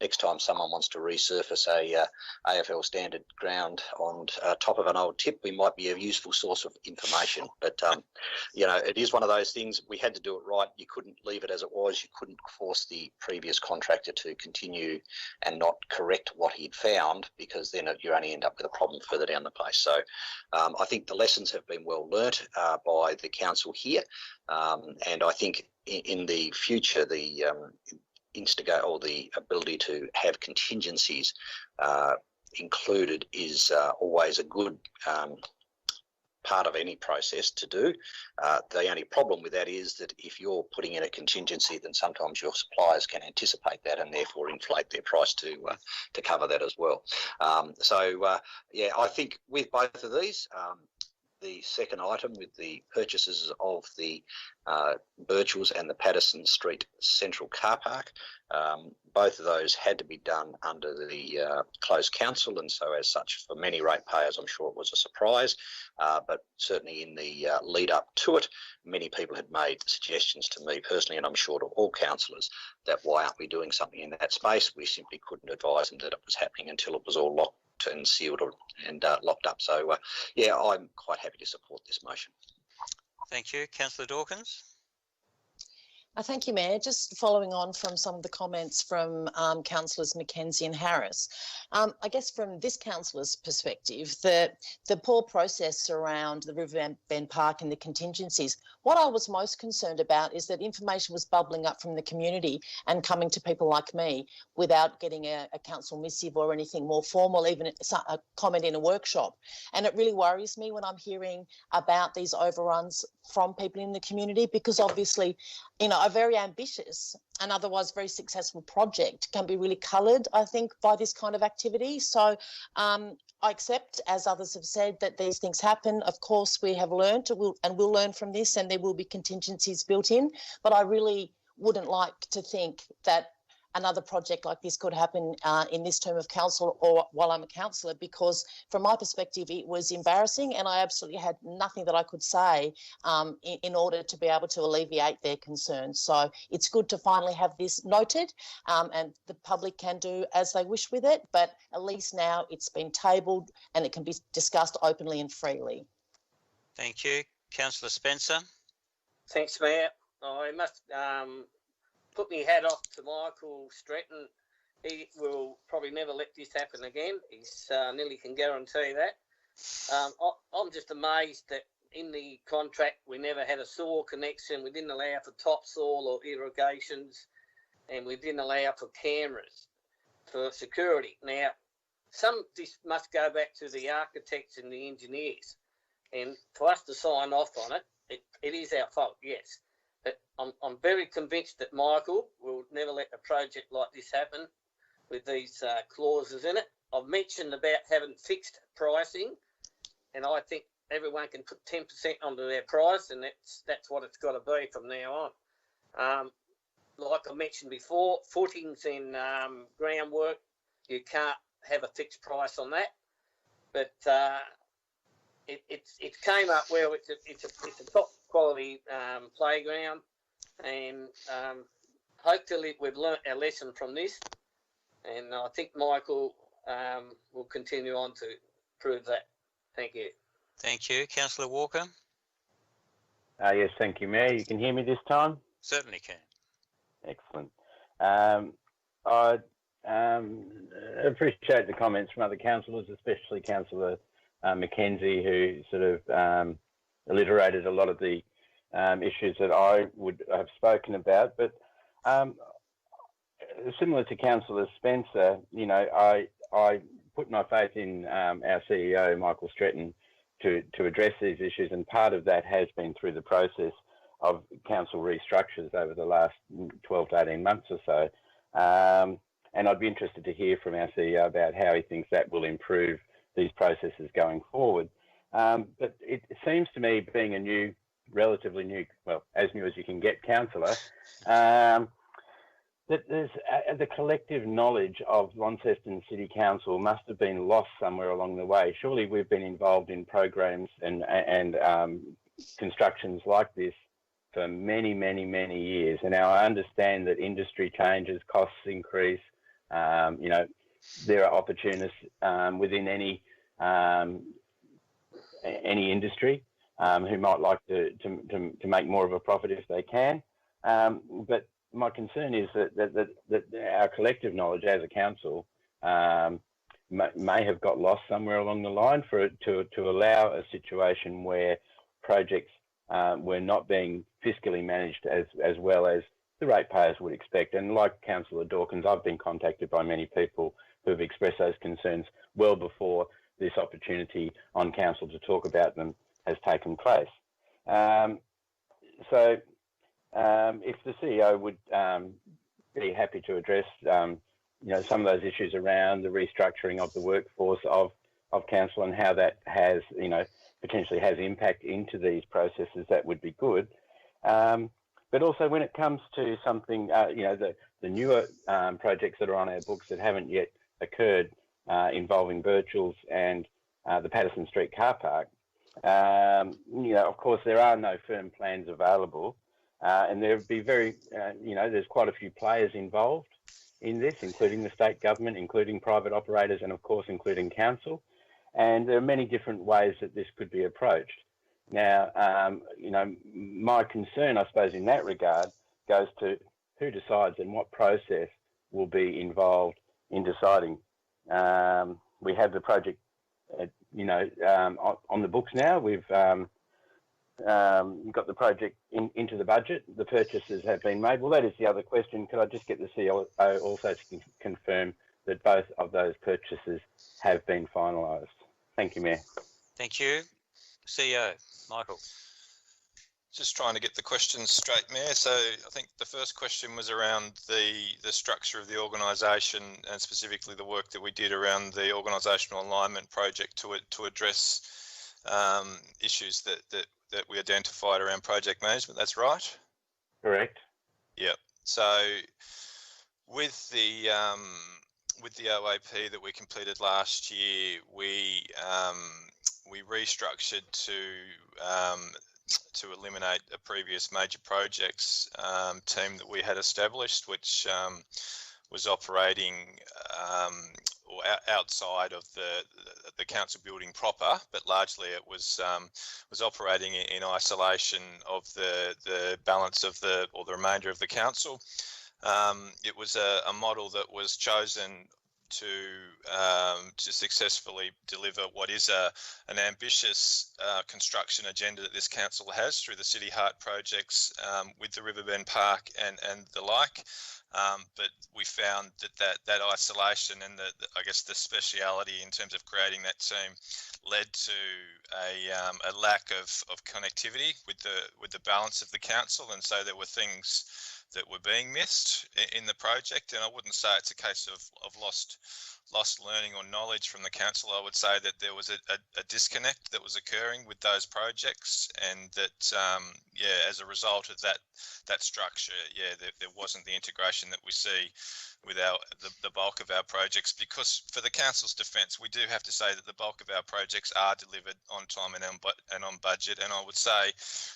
Speaker 14: next time someone wants to resurface a AFL standard ground on top of an old tip, we might be a useful source of information. But it is one of those things. We had to do it right. You couldn't leave it as it was. You couldn't force the previous contractor to continue and not correct what he'd found, because then you only end up with a problem further down the place. So I think the lessons have been well learnt by the council here, and I think in the future the instigate or the ability to have contingencies included is always a good part of any process to do. The only problem with that is that if you're putting in a contingency, then sometimes your suppliers can anticipate that and therefore inflate their price to cover that as well. I think with both of these, the second item with the purchases of the Birchall's and the Patterson Street Central Car Park, both of those had to be done under the closed council, and so as such for many ratepayers I'm sure it was a surprise, but certainly in the lead up to it many people had made suggestions to me personally, and I'm sure to all councillors, that why aren't we doing something in that space. We simply couldn't advise them that it was happening until it was all locked and sealed and locked up. So I'm quite happy to support this motion.
Speaker 2: Thank you. Councillor Dawkins.
Speaker 9: Thank you, Mayor. Just following on from some of the comments from councillors Mackenzie and Harris, I guess from this councillor's perspective, the poor process around the Riverbend Park and the contingencies, what I was most concerned about is that information was bubbling up from the community and coming to people like me without getting a council missive or anything more formal, even a comment in a workshop. And it really worries me when I'm hearing about these overruns from people in the community, because obviously, a very ambitious and otherwise very successful project can be really coloured, I think, by this kind of activity. So I accept, as others have said, that these things happen. Of course, we have learned and we'll learn from this, and there will be contingencies built in. But I really wouldn't like to think that another project like this could happen in this term of council or while I'm a councillor, because from my perspective, it was embarrassing and I absolutely had nothing that I could say in order to be able to alleviate their concerns. So it's good to finally have this noted, and the public can do as they wish with it, but at least now it's been tabled and it can be discussed openly and freely.
Speaker 2: Thank you. Councillor Spencer.
Speaker 10: Thanks, Mayor. I must put my hat off to Michael Stretton. He will probably never let this happen again. He's nearly can guarantee that. I'm just amazed that in the contract we never had a soil connection. We didn't allow for topsoil or irrigations, and we didn't allow for cameras for security. Now, this must go back to the architects and the engineers, and for us to sign off on it, it is our fault, yes. But I'm very convinced that Michael will never let a project like this happen with these clauses in it. I've mentioned about having fixed pricing, and I think everyone can put 10% onto their price, and that's what it's got to be from now on. Like I mentioned before, footings and groundwork, you can't have a fixed price on that. But it came up well. It's a top quality playground, and hopefully we've learnt our lesson from this, and I think Michael will continue on to prove that. Thank you.
Speaker 2: Thank you. Councillor Walker.
Speaker 13: Yes, thank you, Mayor. You can hear me this time?
Speaker 2: Certainly can.
Speaker 13: Excellent. I appreciate the comments from other councillors, especially Councillor Mackenzie, who sort of alliterated a lot of the issues that I would have spoken about. But similar to Councillor Spencer, I put my faith in our CEO, Michael Stretton, to address these issues, and part of that has been through the process of council restructures over the last 12 to 18 months or so. And I'd be interested to hear from our CEO about how he thinks that will improve these processes going forward. But it seems to me, being a relatively new, well, as new as you can get councillor, that there's the collective knowledge of Launceston City Council must have been lost somewhere along the way. Surely we've been involved in programs and constructions like this for many, many, many years. And now I understand that industry changes, costs increase. You know, there are opportunists within any industry who might like to make more of a profit if they can. But my concern is that our collective knowledge as a council may have got lost somewhere along the line for it to allow a situation where projects were not being fiscally managed as well as the ratepayers would expect. And like Councillor Dawkins, I've been contacted by many people who have expressed those concerns well before this opportunity on council to talk about them has taken place. If the CEO would be happy to address, you know, some of those issues around the restructuring of the workforce of council and how that has, you know, potentially has impact into these processes, that would be good. But also when it comes to something, you know, the newer projects that are on our books that haven't yet occurred involving Birchall's and the Patterson Street car park, you know, of course, there are no firm plans available. And there would be you know, there's quite a few players involved in this, including the state government, including private operators, and of course, including council. And there are many different ways that this could be approached. Now, you know, my concern, I suppose, in that regard goes to who decides and what process will be involved in deciding. We have the project, you know, on the books now. We've got the project into the budget. The purchases have been made. Well, that is the other question. Could I just get the CEO also to confirm that both of those purchases have been finalised? Thank you, Mayor.
Speaker 2: Thank you. CEO, Michael.
Speaker 3: Just trying to get the questions straight, Mayor. So I think the first question was around the structure of the organisation and specifically the work that we did around the organisational alignment project to address issues that we identified around project management. That's right?
Speaker 13: Correct.
Speaker 3: Yep. So with the OAP that we completed last year, we restructured to eliminate a previous major projects team that we had established, which was operating or outside of the council building proper, but largely it was operating in isolation of the balance of the remainder of the council. It was a model that was chosen to successfully deliver what is an ambitious construction agenda that this council has through the City Heart projects with the Riverbend Park and the like. But we found that isolation and I guess the speciality in terms of creating that team led to a lack of connectivity with the balance of the council, and so there were things that were being missed in the project. And I wouldn't say it's a case of lost learning or knowledge from the council. I would say that there was a disconnect that was occurring with those projects, and that as a result of that structure, there wasn't the integration that we see with the bulk of our projects. Because for the council's defence, we do have to say that the bulk of our projects are delivered on time and on budget. And I would say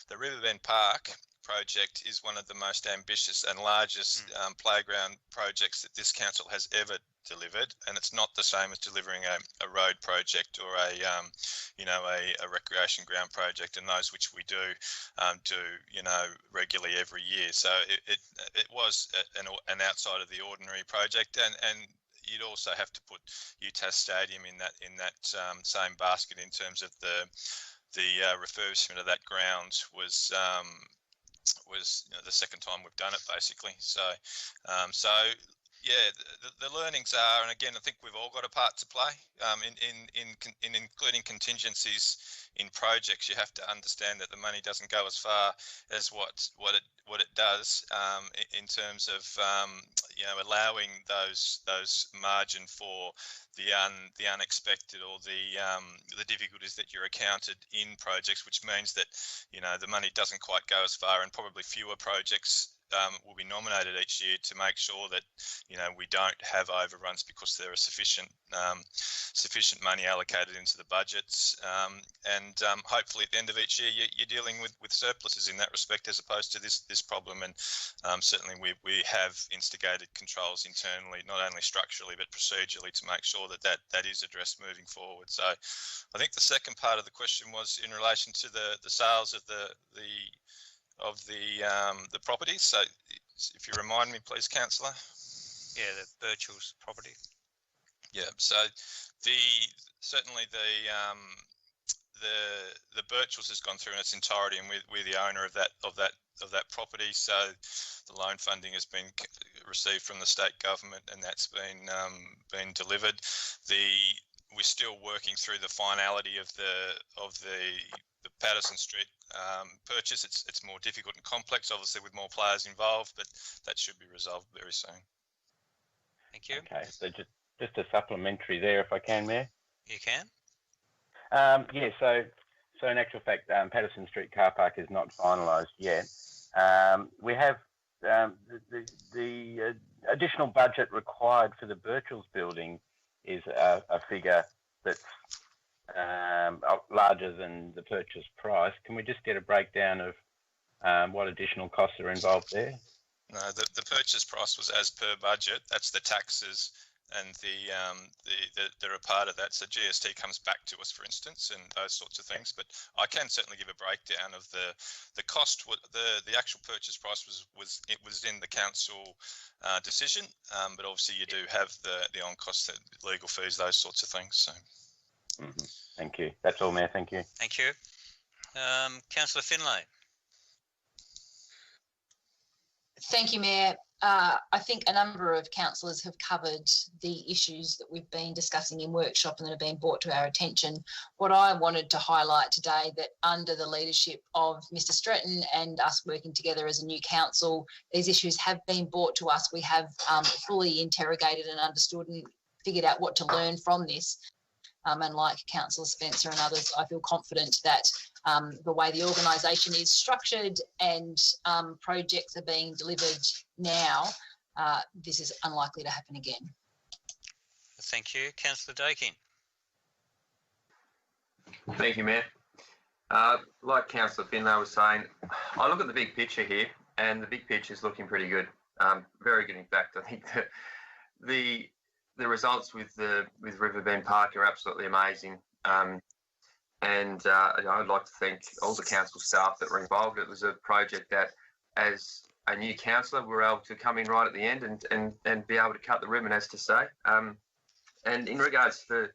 Speaker 3: the Riverbend Park project is one of the most ambitious and largest playground projects that this council has ever delivered, and it's not the same as delivering a road project or a recreation ground project, and those which we do regularly every year. So it was an outside of the ordinary project, and you'd also have to put UTAS Stadium in that same basket in terms of the refurbishment of that ground was the second time we've done it, basically. So the learnings are, and again, I think we've all got a part to play in including contingencies in projects. You have to understand that the money doesn't go as far as what it does in terms of allowing those margin for the unexpected or the difficulties that you're encountered in projects, which means that the money doesn't quite go as far, and probably fewer projects will be nominated each year to make sure that, you know, we don't have overruns because there are sufficient money allocated into the budgets, and hopefully at the end of each year you're dealing with surpluses in that respect, as opposed to this problem. And certainly we have instigated controls internally, not only structurally but procedurally, to make sure that is addressed moving forward. So I think the second part of the question was in relation to the sales of the properties. So if you remind me, please, Councillor.
Speaker 2: Yeah, the Birchall's property.
Speaker 3: Yeah. So certainly the Birchall's has gone through in its entirety, and we're the owner of that property. So the loan funding has been received from the state government, and that's been delivered. We're still working through the finality of the Patterson Street purchase. It's more difficult and complex, obviously, with more players involved, but that should be resolved very soon.
Speaker 2: Thank you.
Speaker 13: Okay, so just a supplementary there, if I can, Mayor.
Speaker 2: You can.
Speaker 13: Yeah, so in actual fact, Patterson Street car park is not finalised yet. We have the additional budget required for the Birchall's building is a figure that's larger than the purchase price. Can we just get a breakdown of what additional costs are involved there?
Speaker 3: No, the purchase price was as per budget. That's the taxes and they're a part of that. So GST comes back to us, for instance, and those sorts of things. But I can certainly give a breakdown of the cost. The actual purchase price was in the council decision, but obviously you do have the on costs, legal fees, those sorts of things. So.
Speaker 13: Thank you. That's all, Mayor. Thank you.
Speaker 2: Thank you. Councillor Finlay.
Speaker 5: Thank you, Mayor. I think a number of councillors have covered the issues that we've been discussing in workshop and that have been brought to our attention. What I wanted to highlight today, that under the leadership of Mr Stretton and us working together as a new council, these issues have been brought to us. We have fully interrogated and understood and figured out what to learn from this. And like Councillor Spencer and others, I feel confident that the way the organisation is structured and projects are being delivered now, this is unlikely to happen again.
Speaker 2: Thank you. Councillor Dakin.
Speaker 15: Thank you, Mayor. Like Councillor Finlay was saying, I look at the big picture here, and the big picture is looking pretty good. Very good, in fact. I think that the results with Riverbend Park are absolutely amazing. And I would like to thank all the council staff that were involved. It was a project that, as a new councillor, we were able to come in right at the end and be able to cut the ribbon, as to say. And in regards to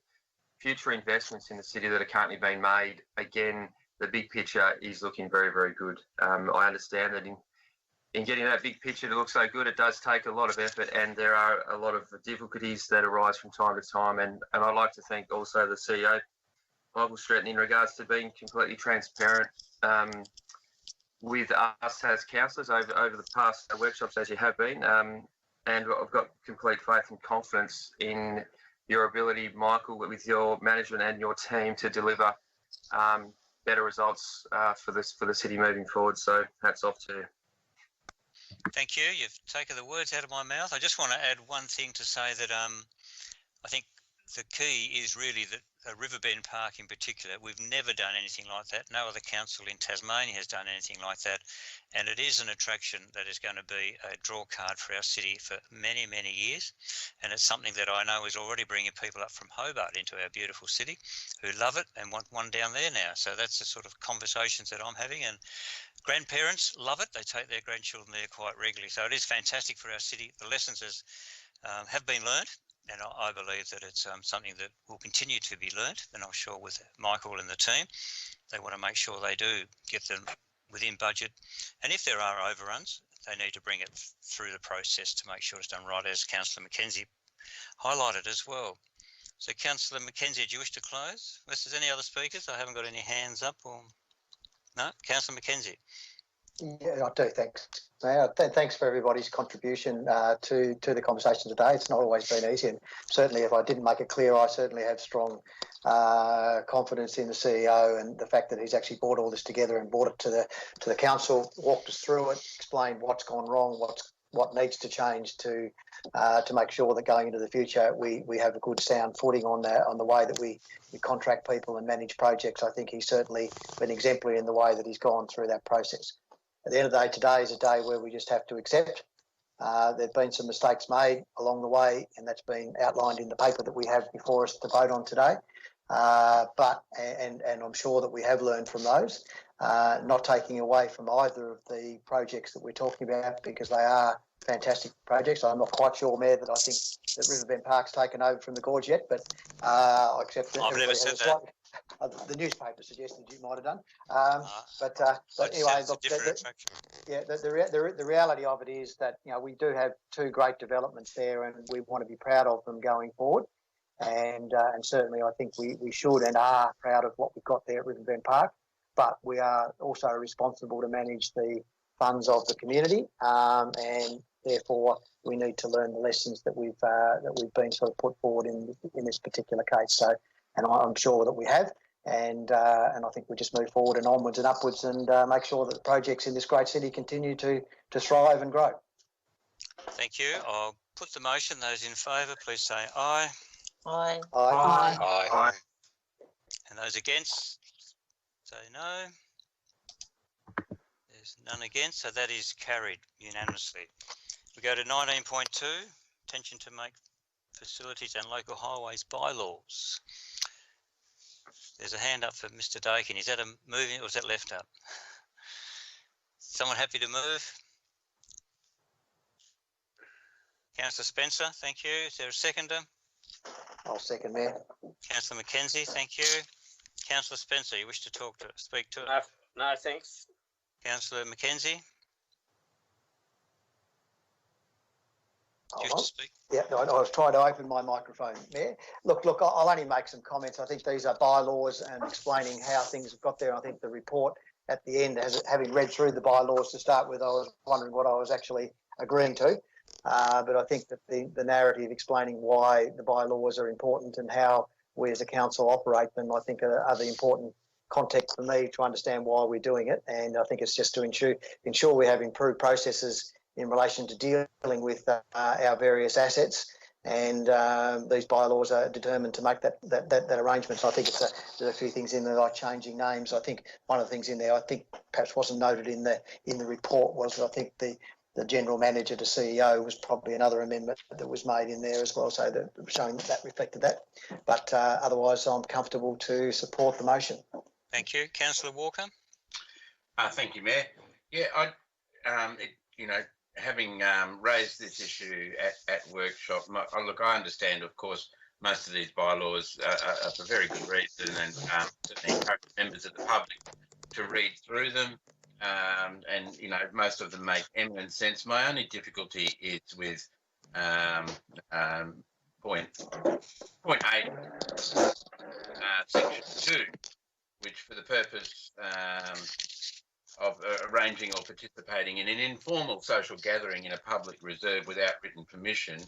Speaker 15: future investments in the city that are currently being made, again, the big picture is looking very, very good. I understand that in getting that big picture to look so good, it does take a lot of effort, and there are a lot of difficulties that arise from time to time. And I'd like to thank also the CEO, Michael Stretton, in regards to being completely transparent with us as councillors over the past workshops, as you have been. And I've got complete faith and confidence in your ability, Michael, with your management and your team to deliver better results for the city moving forward. So hats off to you.
Speaker 2: Thank you. You've taken the words out of my mouth. I just want to add one thing to say that I think the key is really that Riverbend Park in particular, we've never done anything like that. No other council in Tasmania has done anything like that. And it is an attraction that is going to be a draw card for our city for many, many years. And it's something that I know is already bringing people up from Hobart into our beautiful city who love it and want one down there now. So that's the sort of conversations that I'm having. And grandparents love it. They take their grandchildren there quite regularly. So it is fantastic for our city. The lessons have been learned. And I believe that it's something that will continue to be learnt. And I'm sure with Michael and the team, they want to make sure they do get them within budget. And if there are overruns, they need to bring it through the process to make sure it's done right, as Councillor Mackenzie highlighted as well. So Councillor Mackenzie, do you wish to close? Unless there's any other speakers, I haven't got any hands up. Or no, Councillor Mackenzie.
Speaker 6: Yeah, I do. Thanks, Mayor. Thanks for everybody's contribution to the conversation today. It's not always been easy, and certainly if I didn't make it clear, I certainly have strong confidence in the CEO and the fact that he's actually brought all this together and brought it to the council, walked us through it, explained what's gone wrong, what needs to change to make sure that going into the future we have a good sound footing on the way that we contract people and manage projects. I think he's certainly been exemplary in the way that he's gone through that process. At the end of the day, today is a day where we just have to accept there have been some mistakes made along the way, and that's been outlined in the paper that we have before us to vote on today. But I'm sure that we have learned from those, not taking away from either of the projects that we're talking about, because they are fantastic projects. I'm not quite sure, Mayor, that I think that Riverbend Park's taken over from the Gorge yet, but I accept that.
Speaker 2: I've never said that.
Speaker 6: The newspaper suggested you might have done. But anyway, look, the reality of it is that we do have two great developments there, and we want to be proud of them going forward. And certainly I think we should and are proud of what we've got there at Riverbend Park, but we are also responsible to manage the funds of the community, and therefore we need to learn the lessons that we've been sort of put forward in this particular case. So, and I'm sure that we have, and I think we just move forward and onwards and upwards and make sure that the projects in this great city continue to thrive and grow.
Speaker 2: Thank you. I'll put the motion. Those in favour, please say aye.
Speaker 9: Aye.
Speaker 3: Aye. Aye. Aye.
Speaker 2: And those against, say no. There's none against, so that is carried unanimously. We go to 19.2, intention to make facilities and local highways bylaws. There's a hand up for Mr. Dakin. Is that a moving or is that left up? Someone happy to move? Councillor Spencer, thank you. Is there a seconder?
Speaker 6: I'll second, Mayor.
Speaker 2: Councillor Mackenzie, thank you. Councillor Spencer, you wish to speak to it?
Speaker 10: No, thanks.
Speaker 2: Councillor Mackenzie? Do you wish to speak?
Speaker 6: Yeah, I was trying to open my microphone, Mayor. Look, I'll only make some comments. I think these are bylaws and explaining how things have got there. I think the report at the end, having read through the bylaws to start with, I was wondering what I was actually agreeing to. But I think that the narrative explaining why the bylaws are important and how we as a council operate them, I think are the important context for me to understand why we're doing it. And I think it's just to ensure we have improved processes in relation to dealing with our various assets, and these bylaws are determined to make that arrangement. So I think there's a few things in there like changing names. I think one of the things in there I think perhaps wasn't noted in the report was I think the general manager to CEO was probably another amendment that was made in there as well, so that showing that reflected that. But otherwise, I'm comfortable to support the motion.
Speaker 2: Thank you, Councillor Walker.
Speaker 16: Thank you, Mayor. Yeah, having raised this issue at workshop, look, I understand, of course, most of these bylaws are for very good reason, and certainly encourage members of the public to read through them. And most of them make eminent sense. My only difficulty is with point 8, section 2, which for the purpose of arranging or participating in an informal social gathering in a public reserve without written permission,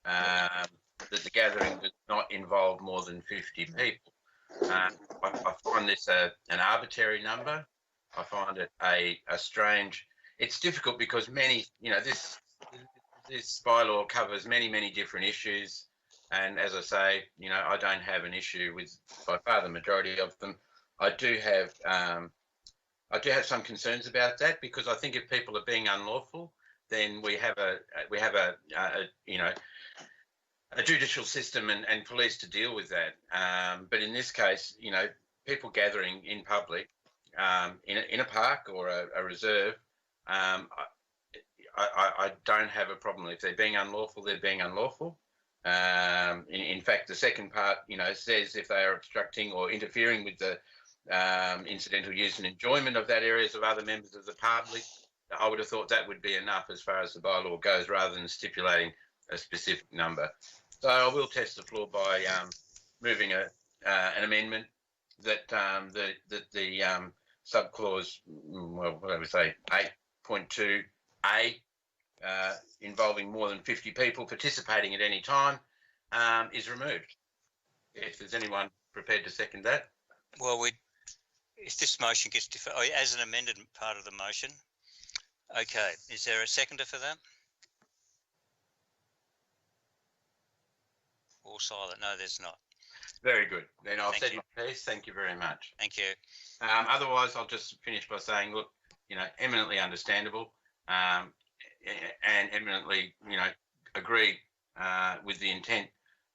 Speaker 16: that the gathering does not involve more than 50 people. I find this an arbitrary number. I find it a strange. It's difficult because this bylaw covers many different issues, and as I say, I don't have an issue with by far the majority of them. I do have some concerns about that, because I think if people are being unlawful, then we have a judicial system and police to deal with that. But in this case, people gathering in public. In a park or a reserve, I don't have a problem. If they're being unlawful, they're being unlawful. In fact, the second part, says if they are obstructing or interfering with the incidental use and enjoyment of that areas of other members of the public, I would have thought that would be enough as far as the bylaw goes, rather than stipulating a specific number. So I will test the floor by moving an amendment that the subclause, well, what do we say, 8.2A, involving more than 50 people participating at any time, is removed. If there's anyone prepared to second that.
Speaker 2: Well, if this motion gets as an amended part of the motion. Okay, is there a seconder for that? All silent? No, there's not.
Speaker 16: Very good. Then I'll set your piece. Thank you very much.
Speaker 2: Thank you.
Speaker 16: Otherwise, I'll just finish by saying, look, eminently understandable and eminently, agree with the intent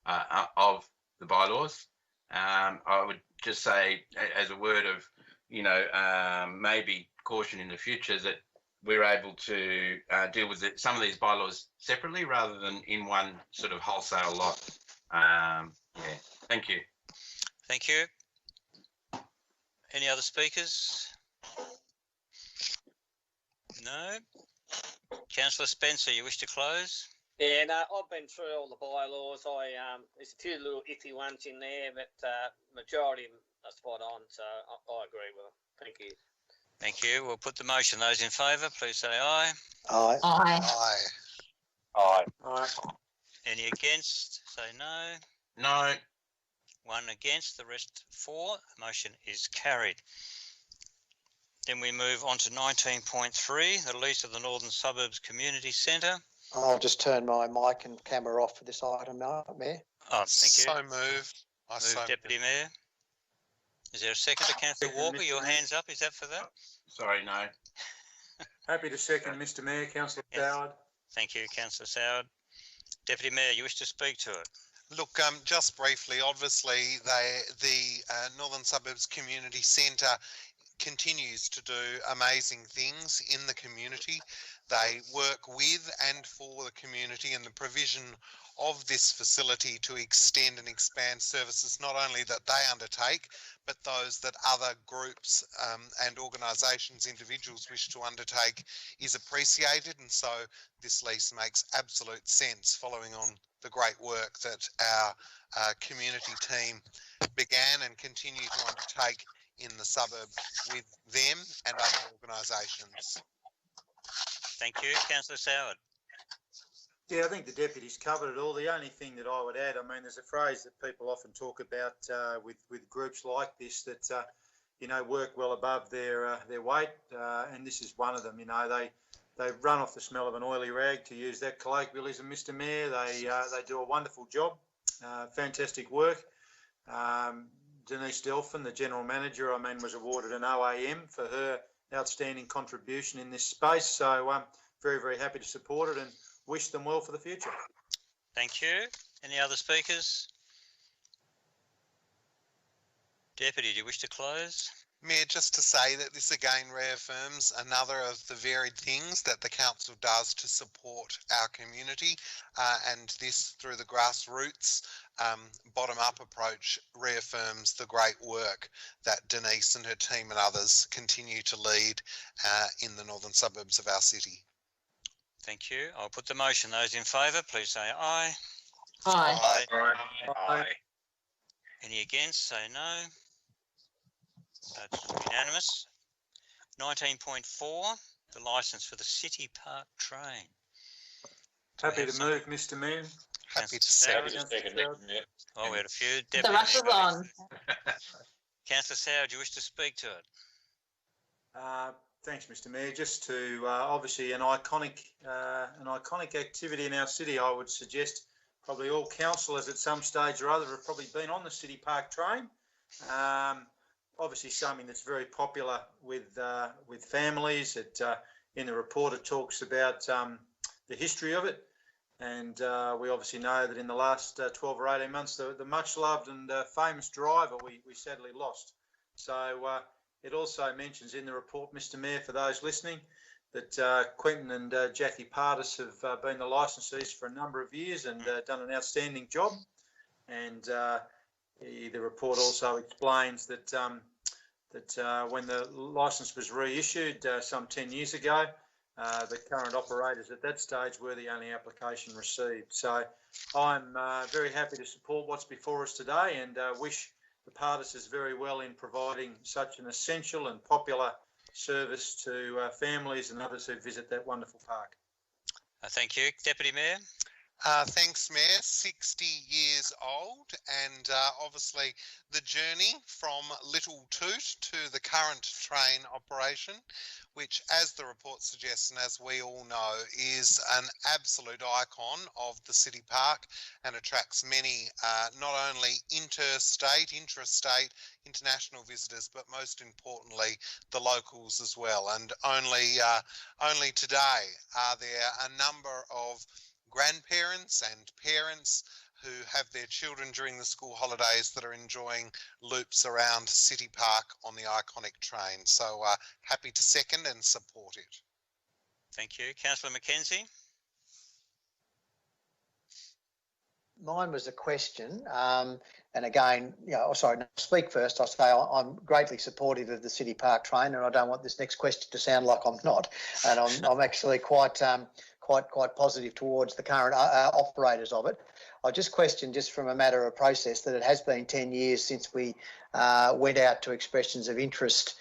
Speaker 16: of the bylaws. I would just say, as a word of, maybe caution in the future, that we're able to deal with some of these bylaws separately rather than in one sort of wholesale lot. Thank you.
Speaker 2: Thank you. Any other speakers? No. Councillor Spencer, you wish to close?
Speaker 10: Yeah, no, I've been through all the bylaws. There's a few little iffy ones in there, but majority of them are spot on, so I agree with them. Thank you.
Speaker 2: Thank you. We'll put the motion. Those in favour, please say aye.
Speaker 6: Aye.
Speaker 7: Aye.
Speaker 12: Aye.
Speaker 14: Aye.
Speaker 10: Aye.
Speaker 2: Any against, say no.
Speaker 16: No.
Speaker 2: One against, the rest for. The motion is carried. Then we move on to 19.3, the lease of the Northern Suburbs Community Centre.
Speaker 6: I'll just turn my mic and camera off for this item now, Mayor.
Speaker 2: Oh, thank you.
Speaker 12: So moved.
Speaker 2: Deputy Mayor. Is there a second to Councillor Walker? Your hand's up. Is that for that?
Speaker 16: Sorry, no.
Speaker 8: Happy to second, Mr Mayor. Councillor Soward.
Speaker 2: Thank you, Councillor Soward. Deputy Mayor, you wish to speak to it?
Speaker 12: Look, just briefly, obviously, the Northern Suburbs Community Centre continues to do amazing things in the community. They work with and for the community, and the provision of this facility to extend and expand services, not only that they undertake, but those that other groups and organisations, individuals wish to undertake, is appreciated. And so this lease makes absolute sense following on the great work that our community team began and continue to undertake in the suburb with them and other organisations.
Speaker 2: Thank you. Councillor Soward.
Speaker 8: Yeah, I think the deputy's covered it all. The only thing that I would add, I mean, there's a phrase that people often talk about with groups like this that, work well above their weight, and this is one of them. They run off the smell of an oily rag, to use that colloquialism, Mr Mayor. They do a wonderful job, fantastic work. Denise Delphin, the General Manager, was awarded an OAM for her outstanding contribution in this space. So I'm very, very happy to support it and wish them well for the future.
Speaker 2: Thank you. Any other speakers? Deputy, do you wish to close?
Speaker 12: Mayor, just to say that this again reaffirms another of the varied things that the council does to support our community, and this through the grassroots bottom-up approach reaffirms the great work that Denise and her team and others continue to lead in the northern suburbs of our city.
Speaker 2: Thank you. I'll put the motion. Those in favour, please say aye.
Speaker 7: Aye.
Speaker 16: Aye. Aye. Aye.
Speaker 2: Any against, say no. That's unanimous. 19.4, the licence for the City Park train.
Speaker 8: Happy to move, Mr Mayor.
Speaker 12: Happy to second.
Speaker 2: Oh, we had a few.
Speaker 7: The rush is on.
Speaker 2: Councillor Soward, do you wish to speak to it?
Speaker 8: Thanks, Mr Mayor. Just to obviously an iconic activity in our city, I would suggest probably all councillors at some stage or other have probably been on the City Park train. Obviously something that's very popular with families. In the report it talks about the history of it, and we obviously know that in the last 12 or 18 months the much loved and famous driver we sadly lost. So it also mentions in the report, Mr Mayor, for those listening, that Quentin and Jackie Pardis have been the licensees for a number of years and done an outstanding job. And the report also explains that when the licence was reissued some 10 years ago, the current operators at that stage were the only application received. So I'm very happy to support what's before us today and wish the Pardises very well in providing such an essential and popular service to families and others who visit that wonderful park.
Speaker 2: Thank you. Deputy Mayor?
Speaker 12: Thanks, Mayor. 60 years old, and obviously the journey from Little Toot to the current train operation, which, as the report suggests and as we all know, is an absolute icon of the city park and attracts many, not only interstate, intrastate, international visitors, but most importantly, the locals as well. And only today are there a number of grandparents and parents who have their children during the school holidays that are enjoying loops around City Park on the iconic train. So happy to second and support it.
Speaker 2: Thank you. Councillor Mackenzie.
Speaker 6: Mine was a question, and again, sorry, no, speak first. I'll say I'm greatly supportive of the City Park train, and I don't want this next question to sound like I'm not. And I'm actually quite positive towards the current operators of it. I just question, just from a matter of process, that it has been 10 years since we went out to expressions of interest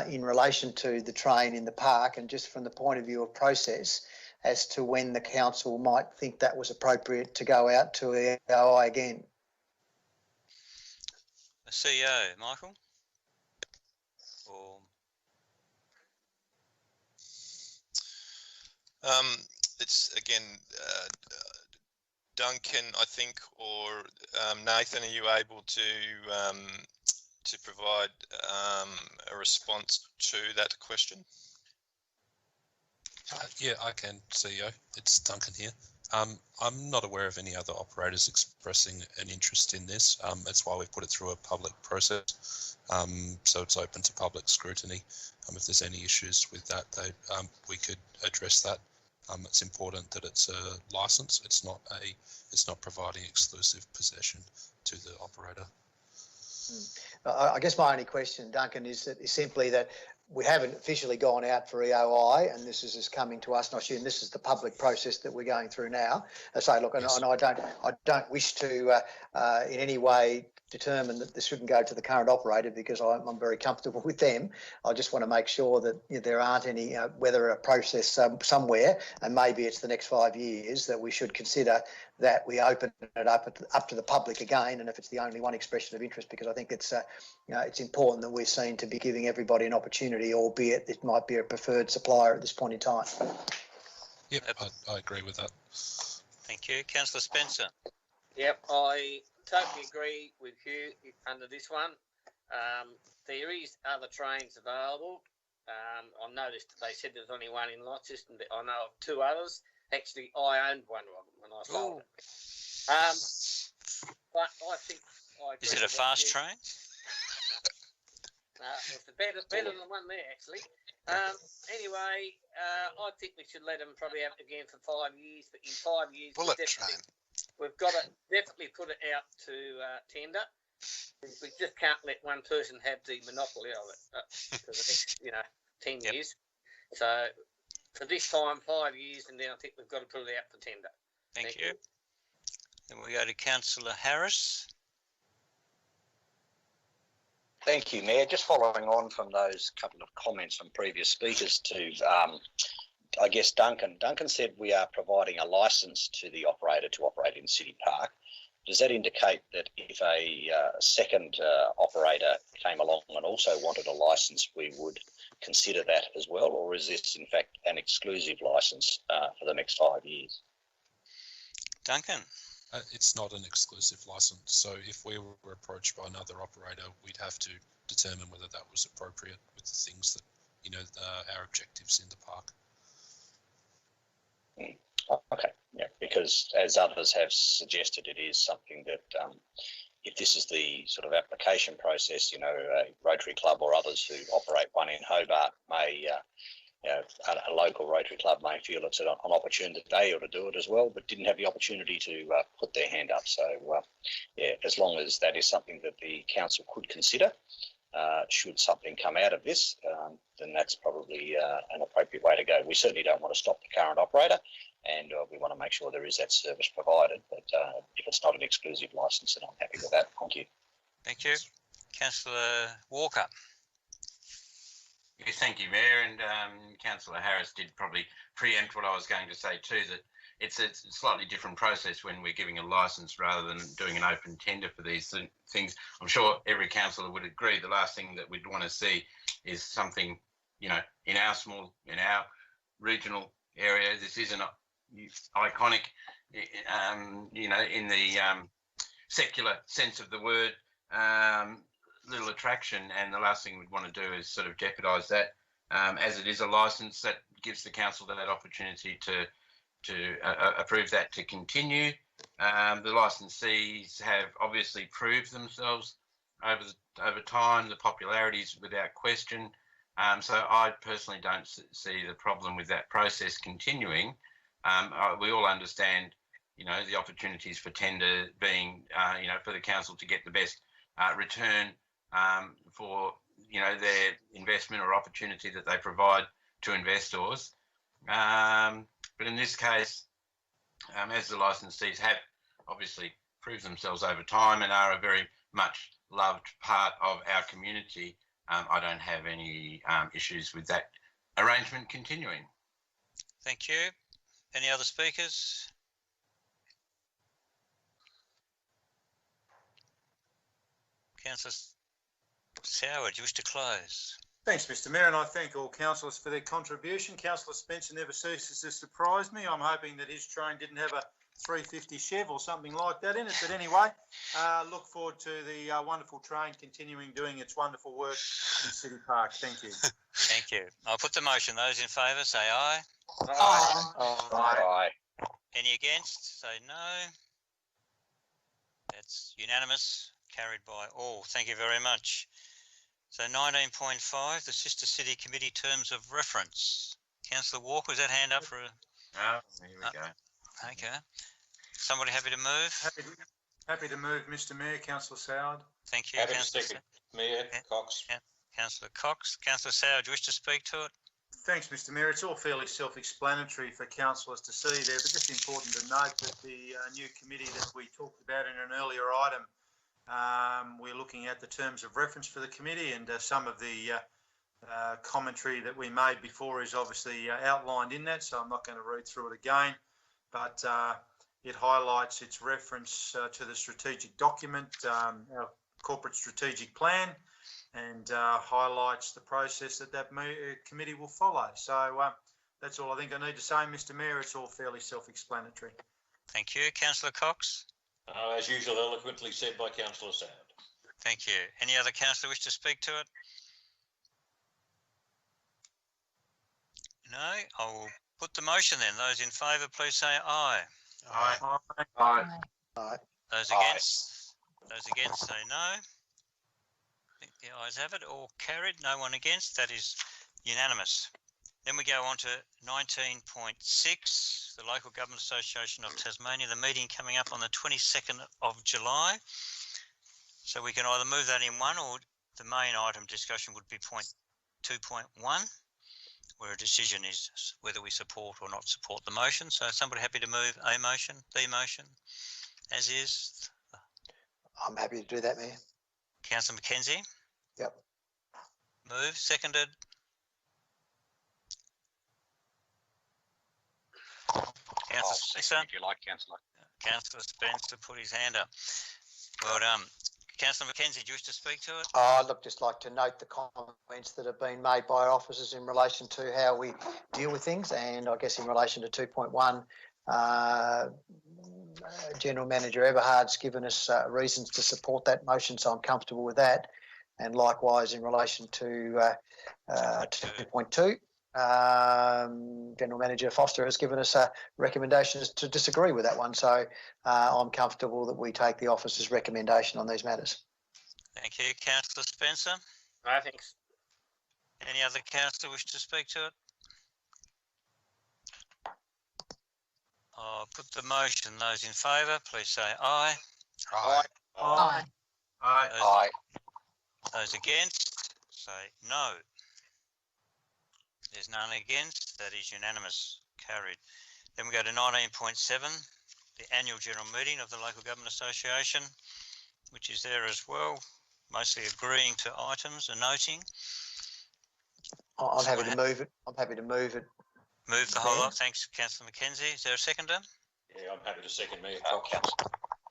Speaker 6: in relation to the train in the park, and just from the point of view of process, as to when the council might think that was appropriate to go out to EOI again.
Speaker 2: The CEO, Michael? Or...
Speaker 3: It's again, Duncan, I think, or Nathan, are you able to provide a response to that question?
Speaker 17: Yeah, I can, CEO. It's Duncan here. I'm not aware of any other operators expressing an interest in this. That's why we've put it through a public process. So it's open to public scrutiny. If there's any issues with that, we could address that. It's important that it's a license. It's not providing exclusive possession to the operator.
Speaker 6: I guess my only question, Duncan, is simply that we haven't officially gone out for EOI, and this is just coming to us. And I assume this is the public process that we're going through now. So look, yes. And I don't wish to in any way determine that this shouldn't go to the current operator, because I'm very comfortable with them. I just want to make sure that there aren't any, whether a process somewhere, and maybe it's the next 5 years, that we should consider that we open it up to the public again, and if it's the only one expression of interest, because I think it's it's important that we're seen to be giving everybody an opportunity, albeit it might be a preferred supplier at this point in time.
Speaker 17: Yep, I agree with that.
Speaker 2: Thank you. Councillor Spencer.
Speaker 10: Yep, I totally agree with you under this one. There is other trains available. I noticed they said there's only one in Launceston, but I know of two others. Actually, I owned one of them when I sold it. But I think
Speaker 2: is it a fast train?
Speaker 10: It's better than the one there, actually. Anyway, I think we should let them probably have it again for 5 years. But in 5 years, we've got to definitely put it out to tender. We just can't let one person have the monopoly of it for the next, 10 years. So for this time, 5 years, and then I think we've got to put it out for tender.
Speaker 2: Thank you. Then we go to Councillor Harris.
Speaker 14: Thank you, Mayor. Just following on from those couple of comments from previous speakers to, I guess, Duncan. Duncan said we are providing a licence to the operator to operate in City Park. Does that indicate that if a second operator came along and also wanted a licence, we would consider that as well? Or is this, in fact, an exclusive licence for the next 5 years?
Speaker 2: Duncan?
Speaker 17: It's not an exclusive licence. So if we were approached by another operator, we'd have to determine whether that was appropriate with the things that, our objectives in the park.
Speaker 14: Okay, yeah, because as others have suggested, it is something that if this is the sort of application process, a Rotary Club or others who operate one in Hobart may, a local Rotary Club may feel it's an opportunity they ought to do it as well, but didn't have the opportunity to put their hand up. So, yeah, as long as that is something that the council could consider, should something come out of this, then that's probably an appropriate way to go. We certainly don't want to stop the current operator, and we want to make sure there is that service provided. But if it's not an exclusive licence, then I'm happy with that. Thank you.
Speaker 2: Thank you. Councillor Walker.
Speaker 16: Yes, thank you, Mayor. And Councillor Harris did probably preempt what I was going to say too, that it's a slightly different process when we're giving a license rather than doing an open tender for these things. I'm sure every councillor would agree the last thing that we'd want to see is something, in our regional area. This isn't iconic, in the secular sense of the word, little attraction, and the last thing we'd want to do is sort of jeopardise that. As it is a licence, that gives the council that opportunity to approve that to continue. The licensees have obviously proved themselves over time. The popularity is without question. So I personally don't see the problem with that process continuing. We all understand, the opportunities for tender being, for the council to get the best return for, their investment or opportunity that they provide to investors. But in this case, as the licensees have obviously proved themselves over time and are a very much loved part of our community, I don't have any issues with that arrangement continuing.
Speaker 2: Thank you. Any other speakers? Councillor Sauer, do you wish to close?
Speaker 8: Thanks, Mr Mayor, and I thank all councillors for their contribution. Councillor Spencer never ceases to surprise me. I'm hoping that his train didn't have a 350 Chev or something like that in it. But anyway, look forward to the wonderful train continuing doing its wonderful work in City Park. Thank you.
Speaker 2: Thank you. I'll put the motion. Those in favour say aye.
Speaker 14: Aye. Aye.
Speaker 2: Any against? Say no. That's unanimous. Carried by all. Thank you very much. So 19.5, the Sister City Committee Terms of Reference. Councillor Walker, is that hand up for a...
Speaker 16: Oh, here we go.
Speaker 2: Okay. Somebody happy to move?
Speaker 8: Happy to move, Mr Mayor. Councillor Soward.
Speaker 2: Thank you,
Speaker 11: Happy to
Speaker 2: Councillor.
Speaker 11: second. Mayor Cox.
Speaker 2: Councillor Cox. Councillor Soward, do you wish to speak to it?
Speaker 8: Thanks, Mr Mayor. It's all fairly self-explanatory for councillors to see there, but just important to note that the new committee that we talked about in an earlier item, we're looking at the terms of reference for the committee, and some of the commentary that we made before is obviously outlined in that, so I'm not going to read through it again, but it highlights its reference to the strategic document, our corporate strategic plan, and highlights the process that committee will follow. So that's all I think I need to say, Mr Mayor. It's all fairly self-explanatory.
Speaker 2: Thank you. Councillor Cox.
Speaker 11: As usual, eloquently said by Councillor Soward.
Speaker 2: Thank you. Any other councillor wish to speak to it? No? I will put the motion then. Those in favour, please say aye.
Speaker 8: Aye.
Speaker 14: Aye.
Speaker 6: Aye.
Speaker 2: Those against? Those against say no. I think the ayes have it. All carried. No one against. That is unanimous. Then we go on to 19.6, the Local Government Association of Tasmania, the meeting coming up on the 22nd of July. So we can either move that in one, or the main item discussion would be point 2.1, where a decision is whether we support or not support the motion. So somebody happy to move a motion, the motion, as is?
Speaker 6: I'm happy to do that, Mayor.
Speaker 2: Councillor Mackenzie?
Speaker 6: Yep.
Speaker 2: Move, seconded. Councillor Spencer?
Speaker 14: If you like, Councillor.
Speaker 2: Councillor Spencer put his hand up. Well done. Councillor Mackenzie, do you wish to speak to it?
Speaker 6: I'd just like to note the comments that have been made by officers in relation to how we deal with things, and I guess in relation to 2.1, General Manager Eberhard's given us reasons to support that motion, so I'm comfortable with that. And likewise in relation to 2.2, General Manager Foster has given us recommendations to disagree with that one, so I'm comfortable that we take the officer's recommendation on these matters.
Speaker 2: Thank you. Councillor Spencer?
Speaker 10: No, thanks.
Speaker 2: Any other councillor wish to speak to it? I'll put the motion. Those in favour, please say aye.
Speaker 14: Aye.
Speaker 9: Aye.
Speaker 14: Aye. Aye.
Speaker 2: Those against, say no. There's none against. That is unanimous. Carried. Then we go to 19.7, the annual general meeting of the Local Government Association, which is there as well, mostly agreeing to items and noting.
Speaker 6: I'm happy to move it. I'm happy to move it
Speaker 2: Move the whole lot. Thanks, Councillor Mackenzie. Is there a seconder?
Speaker 11: Yeah, I'm happy to second Mayor Cox.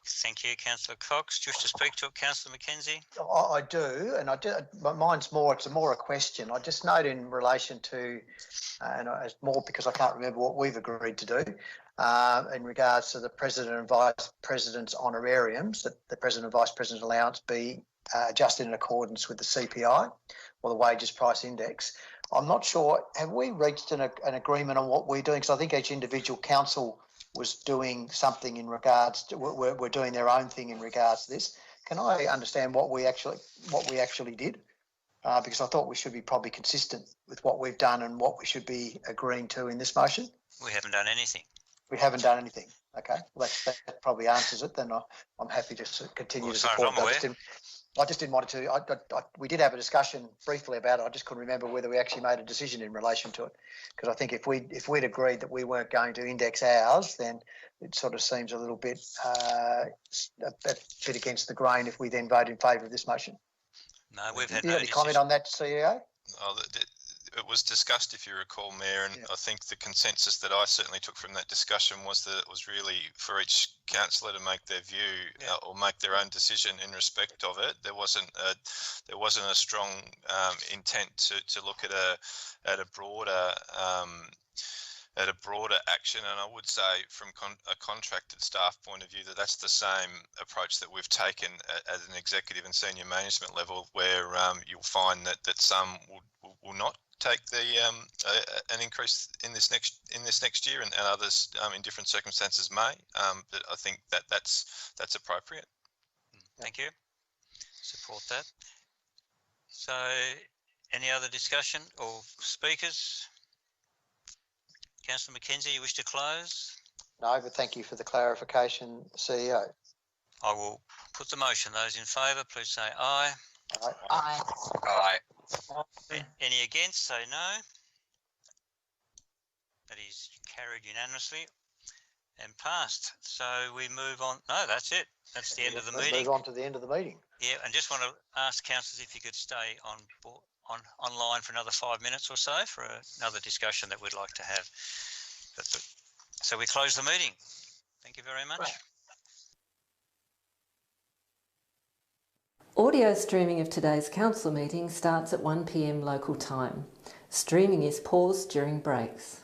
Speaker 2: Thank you, Councillor Cox. Do you wish to speak to it, Councillor Mackenzie?
Speaker 6: I do, and I do. Mine's more. It's more a question. I just note in relation to, and it's more because I can't remember what we've agreed to do in regards to the president and vice president's honorariums. That the president and vice president allowance be adjusted in accordance with the CPI or the wages price index. I'm not sure. Have we reached an agreement on what we're doing? Because I think each individual council was doing something in regards to, we're doing their own thing in regards to this. Can I understand what we actually did? Because I thought we should be probably consistent with what we've done and what we should be agreeing to in this motion.
Speaker 2: We haven't done anything.
Speaker 6: We haven't done anything. Okay, well, that probably answers it. Then I'm happy to continue to support that. I just didn't want to. We did have a discussion briefly about it. I just couldn't remember whether we actually made a decision in relation to it. Because I think if we'd agreed that we weren't going to index ours, then it sort of seems a little bit a bit against the grain if we then vote in favour of this motion.
Speaker 2: No, we've had
Speaker 6: no decision. Any comment on that, CEO?
Speaker 3: Oh, it was discussed, if you recall, Mayor, and I think the consensus that I certainly took from that discussion was that it was really for each councillor to make their view or make their own decision in respect of it. There wasn't a strong intent to look at a broader action, and I would say from a contracted staff point of view that's the same approach that we've taken at an executive and senior management level, where you'll find that some will not take an increase in this next year, and others in different circumstances may. But I think that's appropriate.
Speaker 2: Thank you. Support that. So, any other discussion or speakers? Councillor Mackenzie, you wish to close?
Speaker 6: No, but thank you for the clarification, CEO.
Speaker 2: I will put the motion. Those in favour, please say aye.
Speaker 6: Aye.
Speaker 5: Aye.
Speaker 2: Aye. Any against, say no. That is carried unanimously and passed. So we move on. No, that's it. That's the end of the meeting.
Speaker 6: Move on to the end of the meeting.
Speaker 2: Yeah, and just want to ask councillors if you could stay online for another 5 minutes or so for another discussion that we'd like to have. So we close the meeting. Thank you very much.
Speaker 6: Right.
Speaker 1: Audio streaming of today's council meeting starts at 1 p.m. local time. Streaming is paused during breaks.